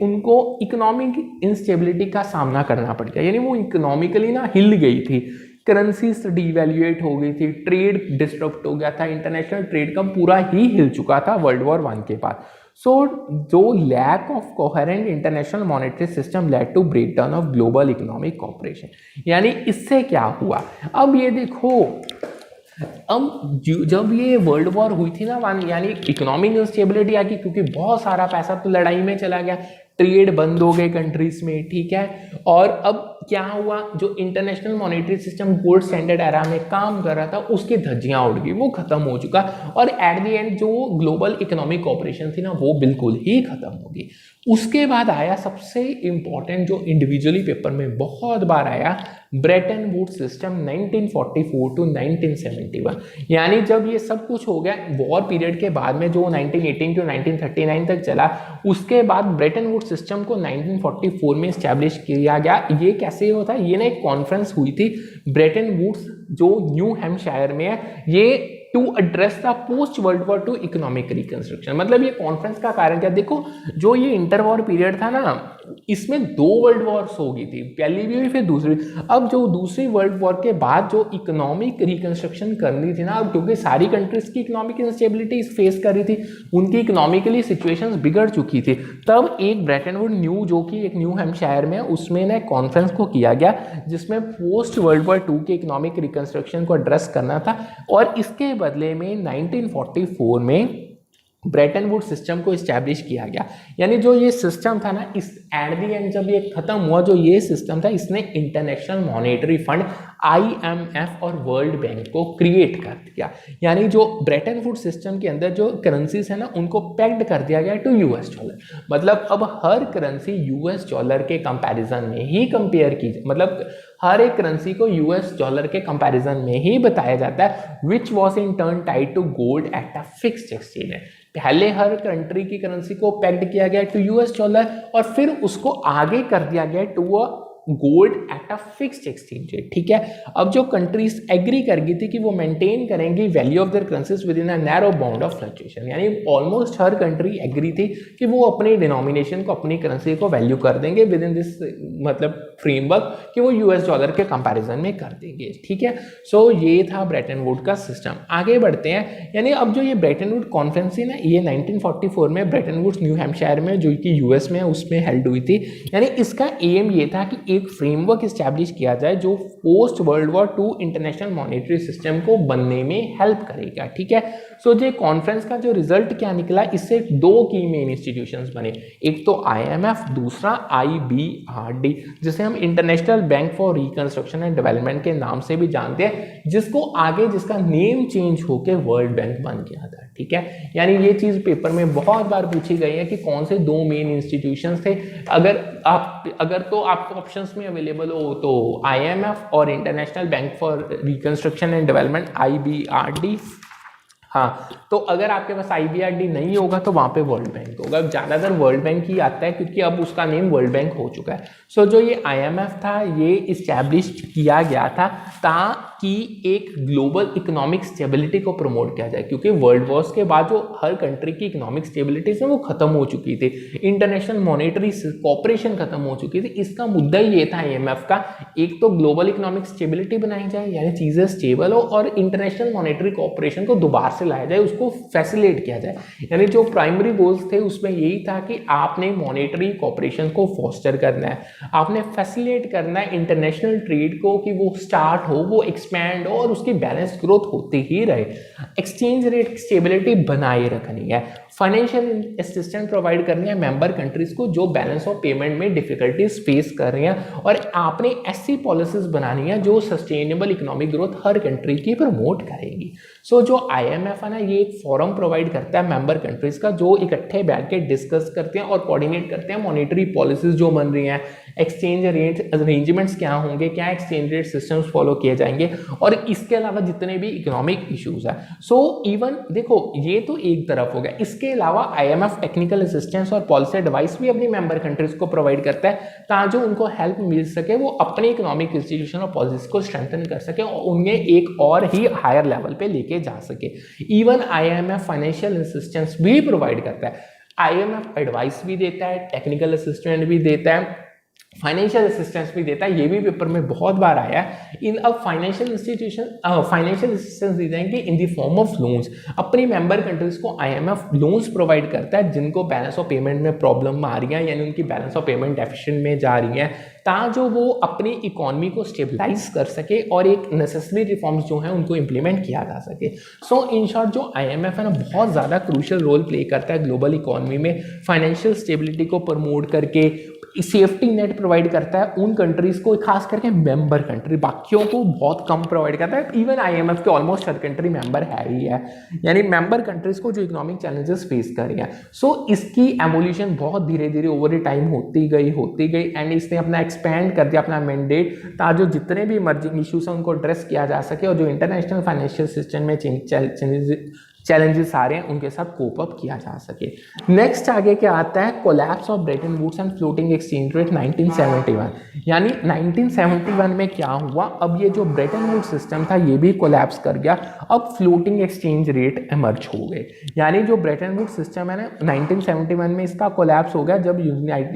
उनको इकोनॉमिक इंस्टेबिलिटी का सामना करना पड़ गया, यानी वो इकोनॉमिकली ना हिल गई थी, करेंसीज डिवैल्यूएट हो गई थी, ट्रेड डिस्टर्ब हो गया था, इंटरनेशनल ट्रेड का पूरा ही हिल चुका था वर्ल्ड वॉर 1 के बाद। सो जो lack of coherent international monetary system led to breakdown of global economic cooperation. यानी इससे क्या हुआ, अब ये देखो, अब जब ये वर्ल्ड वॉर हुई थी ना 1, यानी इकोनॉमिक इंस्टेबिलिटी आ गई क्योंकि बहुत सारा पैसा तो लड़ाई में चला गया, ट्रेड बंद हो गए कंट्रीज में, ठीक है। और अब क्या हुआ, जो international monetary system gold standard era में काम कर रहा था उसकी धज्जियां उड़ गई, वो खत्म हो चुका, और एट द एंड जो ग्लोबल इकोनॉमिक कॉपरेशन थी ना वो बिल्कुल ही खत्म हो गई। उसके बाद आया सबसे इंपॉर्टेंट जो इंडिविजुअली पेपर में बहुत बार आया, ब्रेटन वुड्स सिस्टम 1944 टू 1971। यानी जब ये सब कुछ हो गया वॉर पीरियड के बाद में जो 1918 टू 1939 तक चला, उसके बाद ब्रेटन वुड्स सिस्टम को 1944 में इस्टेब्लिश किया गया। ये कैसे होता है, ये ना एक कॉन्फ्रेंस हुई थी ब्रेटन वुड्स जो न्यू हैम्पशायर में है, ये to address the post world war 2 economic reconstruction. मतलब ये कॉन्फ्रेंस का कारण क्या, देखो जो ये इंटर वॉर पीरियड था ना इसमें 2 वर्ल्ड वॉर्स हो गई थी, पहली भी हुई फिर दूसरी। अब जो दूसरी वर्ल्ड वॉर के बाद जो इकोनॉमिक रिकंस्ट्रक्शन करनी थी ना, अब क्योंकि सारी कंट्रीज की इकोनॉमिक इंस्टेबिलिटी फेस कर रही थी, उनकी इकोनॉमिकली सिचुएशंस बिगड़ चुकी थी, तब एक ब्रेटन वुड न्यू जो कि एक न्यू हैम्पशायर में उसमें ना कॉन्फ्रेंस को किया गया जिसमें पोस्ट वर्ल्ड वॉर 2 के इकोनॉमिक रिकंस्ट्रक्शन को एड्रेस करना था। और इसके बदले में 1944 में ब्रेटन वुड सिस्टम को इस्टेब्लिश किया गया। यानी जो ये सिस्टम था ना, इस एट द एंड जब ये खत्म हुआ, जो ये सिस्टम था इसने इंटरनेशनल मॉनेटरी फंड IMF और वर्ल्ड बैंक को क्रिएट कर दिया। यानी जो ब्रेटन वुड सिस्टम के अंदर जो करेंसीज है ना उनको पैक्ड कर दिया गया टू US डॉलर। मतलब अब हर करेंसी US डॉलर के कंपैरिजन में ही कंपेयर की, मतलब हर एक करेंसी को US डॉलर के कंपैरिजन में ही बताया जाता है, which was in turn tied to gold at a fixed exchange. पहले हर कंट्री की करेंसी को पैक्ड किया गया टू US डॉलर और फिर उसको आगे कर दिया गया to a gold at a fixed exchange rate, ठीक है। अब जो कंट्रीज एग्री कर गई थी कि वो मेंटेन करेंगी value of their currencies with in a narrow bound of fluctuation, यानी ऑलमोस्ट हर कंट्री एग्री थी कि वो अपनी डिनोमिनेशन को, अपनी करेंसी को वैल्यू कर देंगे विद इन दिस मतलब फ्रेमवर्क कि वो US डॉलर के कंपैरिजन में कर देंगे, ठीक है। सो ये था ब्रेटन वुड का सिस्टम। आगे बढ़ते हैं, यानी अब जो ये ब्रेटन वुड कॉन्फ्रेंस है ना, ये 1944 में ब्रेटन वुड्स न्यू हैम्पशायर में जो कि US में उसमें हेल्ड हुई थी। यानी इसका एम ये था कि एक फ्रेमवर्क इस्टेब्लिश किया जाए जो post world war 2 international monetary system को बनने में हेल्प करेगा, ठीक है। सो ये कॉन्फ्रेंस का जो रिजल्ट क्या निकला, इससे 2 की मेन इंस्टीट्यूशंस बने, एक तो IMF, दूसरा IBRD जिसे हम international bank for reconstruction and development के नाम से भी जानते हैं, जिसको आगे जिसका नेम चेंज होकर वर्ल्ड बैंक बन गया था, ठीक है। यानी ये चीज पेपर में बहुत बार पूछी गई है कि कौन से 2 मेन इंस्टीट्यूशंस थे। अगर तो आपको ऑप्शंस में अवेलेबल हो तो IMF और international bank for reconstruction and development IBRD। हाँ, तो अगर आपके पास IBRD नहीं होगा तो वहाँ पे वर्ल्ड बैंक होगा। अब ज़्यादातर वर्ल्ड बैंक ही आता है क्योंकि अब उसका नेम वर्ल्ड बैंक हो चुका है। सो जो ये IMF था ये इस्टेब्लिश किया गया था ताकि एक ग्लोबल इकोनॉमिक स्टेबिलिटी को प्रमोट किया जाए, क्योंकि वर्ल्ड वॉर्स के बाद जो हर कंट्री की इकोनॉमिक स्टेबिलिटी है वो खत्म हो चुकी थी, इंटरनेशनल मॉनेटरी कॉपरेशन खत्म हो चुकी थी। इसका मुद्दा ये था IMF का, एक तो ग्लोबल इकोनॉमिक स्टेबिलिटी बनाई जाए यानी चीज़ें स्टेबल हो, और इंटरनेशनल मॉनेटरी कॉपरेशन को दोबारा से लाया जाए, उसको फैसिलिटेट किया जाए। यानी जो प्राइमरी गोल्स थे उसमें यही था कि आपने मॉनेटरी कॉपरेशन को फोस्टर करना है, आपने फैसिलिटेट करना है इंटरनेशनल ट्रेड को कि वो स्टार्ट हो, वो एक्सपैंड हो और उसकी बैलेंस ग्रोथ होती ही रहे, एक्सचेंज रेट स्टेबिलिटी बनाए रखनी है, फाइनेंशियल असिस्टेंस प्रोवाइड करनी है मेंबर कंट्रीज को जो बैलेंस ऑफ पेमेंट में डिफिकल्टीज फेस कर रही हैं, और आपने ऐसी पॉलिसीज बनानी है जो सस्टेनेबल इकोनॉमिक ग्रोथ हर कंट्री की प्रमोट करेगी। सो जो IMF है ना, ये एक फोरम प्रोवाइड करता है मेंबर कंट्रीज का जो इकट्ठे बैठ के डिस्कस करते हैं और कोऑर्डिनेट करते हैं मॉनेटरी पॉलिसीज जो बन रही हैं, एक्सचेंज रेट अरेंजमेंट्स क्या होंगे, क्या एक्सचेंज रेट सिस्टम्स फॉलो किए जाएंगे, और इसके अलावा जितने भी इकोनॉमिक इश्यूज है। सो इवन देखो ये तो एक तरफ हो गया, इसके अलावा IMF टेक्निकल असिस्टेंस और पॉलिसी एडवाइस भी अपनी मेंबर कंट्रीज को प्रोवाइड करता है ताकि उनको हेल्प मिल सके, वो अपने इकोनॉमिक इंस्टीट्यूशन और पॉलिसीज को स्ट्रेंथन कर सके और उन्हें एक और ही हायर लेवल पे लेके जा सके। इवन IMF फाइनेंशियल असिस्टेंस भी प्रोवाइड करता है, IMF एडवाइस भी देता है, टेक्निकल असिस्टेंट भी देता है, फाइनेंशियल असिस्टेंस भी देता है। ये भी पेपर में बहुत बार आया है। इन अब फाइनेंशियल असिस्टेंस दी जाएंगे इन द फॉर्म ऑफ लोन्स। अपनी मेंबर कंट्रीज को IMF लोन्स प्रोवाइड करता है जिनको बैलेंस ऑफ पेमेंट में प्रॉब्लम आ रही है, यानी उनकी बैलेंस ऑफ पेमेंट डेफिशिएंट में जा रही है, ताकि वो अपनी इकोनॉमी को स्टेबलाइज कर सके और एक नेसेसरी रिफॉर्म्स जो हैं उनको इम्प्लीमेंट किया जा सके। सो इन शॉर्ट जो IMF है ना बहुत ज़्यादा क्रूशियल रोल प्ले करता है ग्लोबल इकोनॉमी में, फाइनेंशियल स्टेबिलिटी को प्रमोट करके सेफ्टी नेट प्रोवाइड करता है उन कंट्रीज को, खास करके मेंबर कंट्री, बाकियों को बहुत कम प्रोवाइड करता है। इवन IMF के ऑलमोस्ट हर कंट्री मेंबर है ही है, यानी मेंबर कंट्रीज को जो इकोनॉमिक चैलेंजेस फेस कर रही हैं। सो इसकी एवोल्यूशन बहुत धीरे धीरे ओवर द टाइम होती गई एंड इसने अपना एक्सपैंड कर दिया अपना मैंडेट, ताकि जो जितने भी इमर्जिंग इश्यूज हैं उनको एड्रेस किया जा सके और जो इंटरनेशनल फाइनेंशियल सिस्टम में चैलेंजेस आ रहे हैं उनके साथ कोप अप किया जा सके। नेक्स्ट आगे क्या आता है, collapse of Bretton Woods and floating exchange rate 1971। यानी 1971 में क्या हुआ, अब ये जो ब्रेटन वुड सिस्टम था ये भी कोलैप्स कर गया, अब फ्लोटिंग एक्सचेंज रेट इमर्ज हो गए। यानी जो ब्रेटन वुड सिस्टम है ना 1971 में इसका कोलैप्स हो गया जब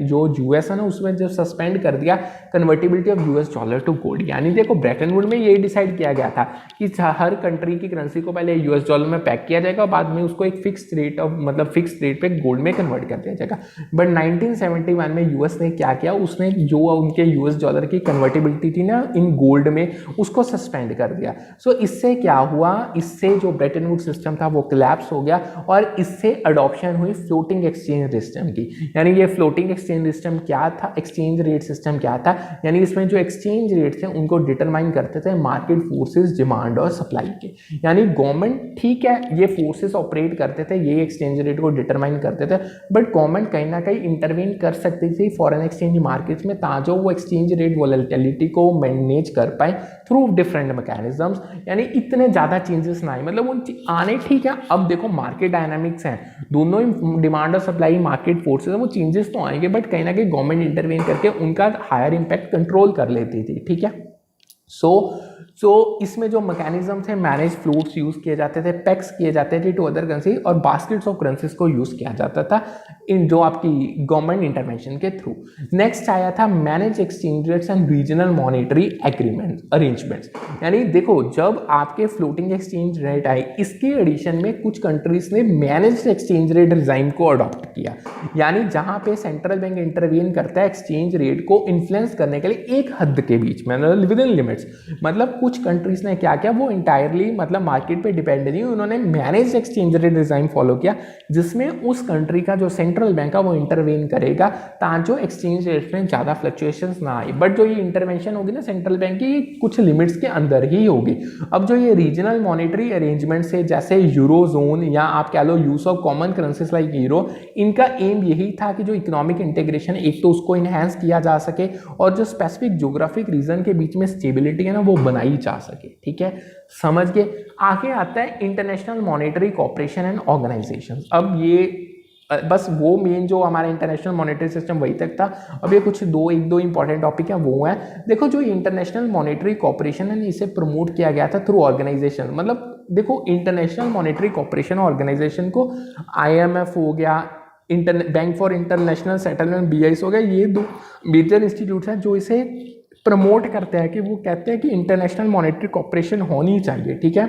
जो US है ना उसमें जब सस्पेंड कर दिया convertibility of US dollar to gold. यानी देखो ब्रेटन वुड में ये डिसाइड किया गया था कि हर कंट्री की करेंसी को पहले US डॉलर में पैक किया जाएगा, बाद में उसको एक फिक्स्ड रेट पे गोल्ड में कन्वर्ट कर दिया जाएगा। बट 1971 में यूएस ने क्या किया, उसने जो उनके यूएस डॉलर की कन्वर्टिबिलिटी थी ना इन गोल्ड में उसको सस्पेंड कर दिया। सो इससे क्या हुआ, इससे जो ब्रेटन वुड सिस्टम था वो कोलैप्स हो गया और इससे अडॉप्शन हुई फ्लोटिंग एक्सचेंज सिस्टम की। यानी ये फ्लोटिंग एक्सचेंज सिस्टम क्या था, एक्सचेंज रेट सिस्टम क्या था, यानी इसमें जो एक्सचेंज रेट थे उनको डिटरमाइन करते थे मार्केट फोर्सेस, डिमांड और सप्लाई के। यानी गवर्नमेंट ठीक है ये फोर्सेस ऑपरेट करते थे, ये एक्सचेंज रेट को डिटरमाइन करते थे, बट गवर्नमेंट कहीं ना कहीं इंटरवीन कर सकती थी फॉरेन एक्सचेंज मार्केट्स में ताकि वो एक्सचेंज रेट वोलेटिलिटी को मैनेज कर पाए थ्रू डिफरेंट मैकेनिज्म्स। यानी इतने ज़्यादा चेंजेस ना आए, मतलब उन आने ठीक है। अब देखो मार्केट डायनामिक्स हैं, दोनों ही डिमांड और सप्लाई मार्केट फोर्सेस हैं, वो चेंजेस तो आएंगे बट कहीं ना कहीं गवर्नमेंट इंटरवीन करके उनका हायर इम्पैक्ट कंट्रोल कर लेती थी। ठीक है, सो इसमें जो मैकेनिज्म थे, मैनेज फ्लोट्स यूज किए जाते थे, पैक्स किए जाते थे टू अदर करेंसी और बास्केट्स ऑफ करेंसीज को यूज किया जाता था इन जो आपकी गवर्नमेंट इंटरवेंशन के थ्रू। नेक्स्ट आया था manage exchange rates and regional monetary agreement arrangements. यानी देखो जब आपके फ्लोटिंग एक्सचेंज रेट आए, इसके एडिशन में कुछ कंट्रीज ने मैनेज एक्सचेंज रेट डिजाइन को अडॉप्ट किया। यानी जहां पे सेंट्रल बैंक इंटरवीन करता है एक्सचेंज रेट को इन्फ्लुएंस करने के लिए एक हद के बीच में, विद इन लिमिट्स। मतलब कुछ कंट्रीज ने क्या किया, वो इंटायरली मतलब मार्केट पे डिपेंड नहीं, उन्होंने manage exchange rate design follow किया जिसमें उस कंट्री का जो सेंट्रल बैंक है वो इंटरवेन करेगा ताकि जो एक्सचेंज रेट में ज़्यादा फ्लक्चुएशंस ना आए। बट जो ये इंटरवेंशन होगी ना सेंट्रल बैंक की, कुछ लिमिट्स के अंदर ही होगी। अब जो ये रीजनल मॉनेटरी अरेंजमेंट से जैसे यूरो जोन या आप कह लो use of common currencies like euro, इनका एम यही था कि जो इकोनॉमिक इंटीग्रेशन एक तो उसको इन्हेंस किया जा सके और जो स्पेसिफिक ज्योग्राफिक रीजन के बीच में स्टेबिलिटी है ना वो बनाई जा सके। ठीक है, समझ गए। आगे आता है international monetary corporation and organization. अब ये बस वो मेन जो हमारा इंटरनेशनल मॉनेटरी सिस्टम वही तक था। अब ये कुछ एक दो इंपॉर्टेंट टॉपिक है वो है, देखो जो इंटरनेशनल मॉनेटरी कॉर्पोरेशन है इसे प्रमोट किया गया था थ्रू ऑर्गेनाइजेशन। मतलब देखो इंटरनेशनल मॉनेटरी कॉर्पोरेशन ऑर्गेनाइजेशन को IMF हो गया, bank for international settlement BIS हो गया, ये दो मेजर इंस्टीट्यूट हैं जो इसे प्रमोट करते हैं कि वो कहते हैं कि इंटरनेशनल मॉनेटरी कॉर्पोरेशन होनी चाहिए। ठीक है,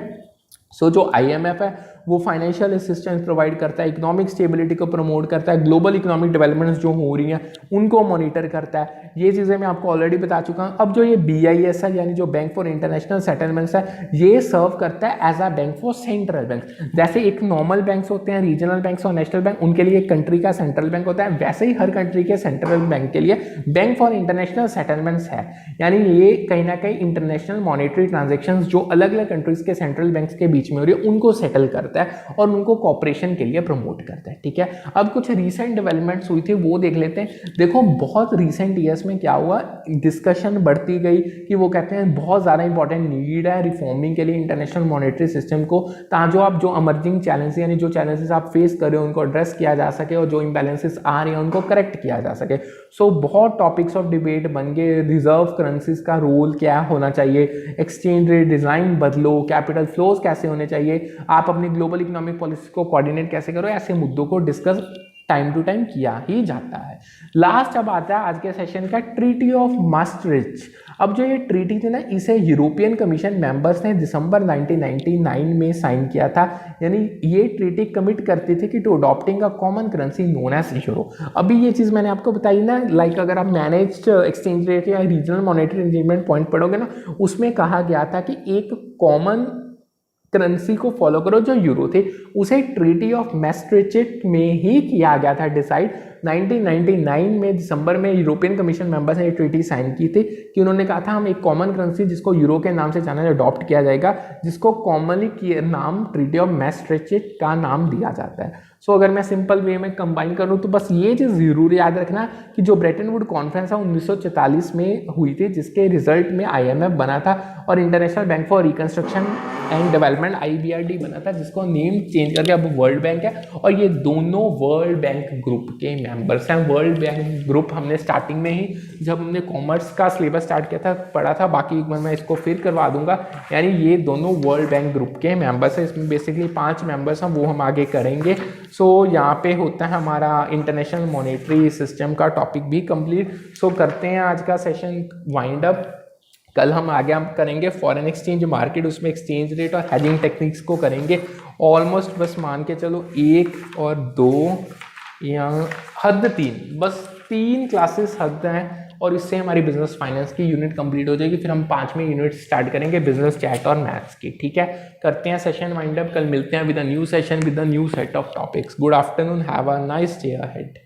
सो जो IMF है वो फाइनेंशियल असिस्टेंस प्रोवाइड करता है, इकोनॉमिक स्टेबिलिटी को प्रमोट करता है, ग्लोबल इकोनॉमिक डेवलपमेंट्स जो हो रही हैं उनको मॉनिटर करता है। ये चीज़ें मैं आपको ऑलरेडी बता चुका हूँ। अब जो ये BIS है यानी जो बैंक फॉर इंटरनेशनल सेटलमेंट्स है, ये सर्व करता है as a bank for central bank. जैसे एक नॉर्मल बैंक्स होते हैं, रीजनल बैंक्स और नेशनल बैंक, उनके लिए एक कंट्री का सेंट्रल बैंक होता है, वैसे ही हर कंट्री के सेंट्रल बैंक के लिए बैंक फॉर इंटरनेशनल सेटलमेंट्स है। यानी ये कहीं ना कहीं इंटरनेशनल मॉनेटरी ट्रांजेक्शन्स जो अलग अलग कंट्रीज के सेंट्रल बैंक्स के बीच में हो रही है उनको सेटल करता है। करता है और उनको कॉपरेशन के लिए प्रमोट करता है। ठीक है, अब कुछ रीसेंट डेवलपमेंट्स हुई थी वो देख लेते हैं। देखो बहुत रीसेंट ईयर्स में क्या हुआ, डिस्कशन बढ़ती गई कि वो कहते हैं बहुत ज़्यादा इंपॉर्टेंट नीड है रिफॉर्मिंग के लिए इंटरनेशनल मॉनेटरी सिस्टम को, ताकि आप जो अमर्जिंग चैलेंजेस यानी जो चैलेंजेस आप फेस कर रहे हो उनको एड्रेस किया जा सके और जो इम्बैलेंसेस आ रहे हैं उनको करेक्ट किया जा सके। सो बहुत टॉपिक्स ऑफ डिबेट बन गए, रिजर्व करेंसीज का रोल क्या होना चाहिए, एक्सचेंज रेट डिज़ाइन बदलो, कैपिटल फ्लोज कैसे होने चाहिए, आप अपनी ग्लोबल इकोनॉमिक पॉलिसी को कोऑर्डिनेट कैसे करो, ऐसे मुद्दों को डिस्कस टाइम टू टाइम किया ही जाता है। लास्ट अब आता है आज के सेशन का ट्रीटी ऑफ मास्ट्रिच। अब जो ये ट्रीटी थी ना, इसे यूरोपियन कमीशन मेंबर्स ने दिसंबर 1999 में साइन किया था। यानी ये ट्रीटी कमिट करती थी कि to adopting a common currency known as euro. अभी ये चीज़ मैंने आपको बताई ना, लाइक अगर आप मैनेज्ड एक्सचेंज रेट या रीजनल मॉनेटरी अरेंजमेंट पॉइंट पढ़ोगे ना, उसमें कहा गया था कि एक कॉमन करेंसी को फॉलो करो जो यूरो थे। उसे ट्रीटी ऑफ मैस्ट्रिचिट में ही किया गया था डिसाइड। 1999 में दिसंबर में यूरोपियन कमीशन मेंबर्स ने ट्रीटी साइन की थी कि उन्होंने कहा था हम एक कॉमन करेंसी जिसको यूरो के नाम से जाना है अडॉप्ट किया जाएगा, जिसको कॉमनली नाम ट्रीटी ऑफ मैस्ट्रिचिट का नाम दिया जाता है। सो अगर मैं सिंपल वे में कंबाइन करूं तो बस ये चीज़ ज़रूर याद रखना कि जो ब्रेटन वुड कॉन्फ्रेंस है 1944 में हुई थी, जिसके रिजल्ट में IMF बना था और international bank for reconstruction and development IBRD बना था, जिसको नेम चेंज करके अब वर्ल्ड बैंक है। और ये दोनों वर्ल्ड बैंक ग्रुप के मेंबर्स हैं। वर्ल्ड बैंक ग्रुप हमने स्टार्टिंग में ही जब हमने कॉमर्स का सिलेबस स्टार्ट किया था पढ़ा था, बाकी एक बार मैं इसको फिर करवा दूंगा। यानी ये दोनों वर्ल्ड बैंक ग्रुप के मेंबर्स हैं। इसमें बेसिकली 5 मेंबर्स हैं, वो हम आगे करेंगे। सो यहाँ पे होता है हमारा इंटरनेशनल मॉनेटरी सिस्टम का टॉपिक भी कंप्लीट। सो करते हैं आज का सेशन वाइंड अप। कल हम आगे करेंगे फॉरेन एक्सचेंज मार्केट, उसमें एक्सचेंज रेट और हेजिंग टेक्निक्स को करेंगे। ऑलमोस्ट बस मान के चलो 1 और 2 या हद 3, बस 3 क्लासेस हद हैं और इससे हमारी बिजनेस फाइनेंस की यूनिट कंप्लीट हो जाएगी। फिर हम 5वीं यूनिट स्टार्ट करेंगे बिजनेस चैट और मैथ्स की। ठीक है, करते हैं सेशन वाइंड अप। कल मिलते हैं with a new session with a new set of topics. Good afternoon, have a nice day ahead.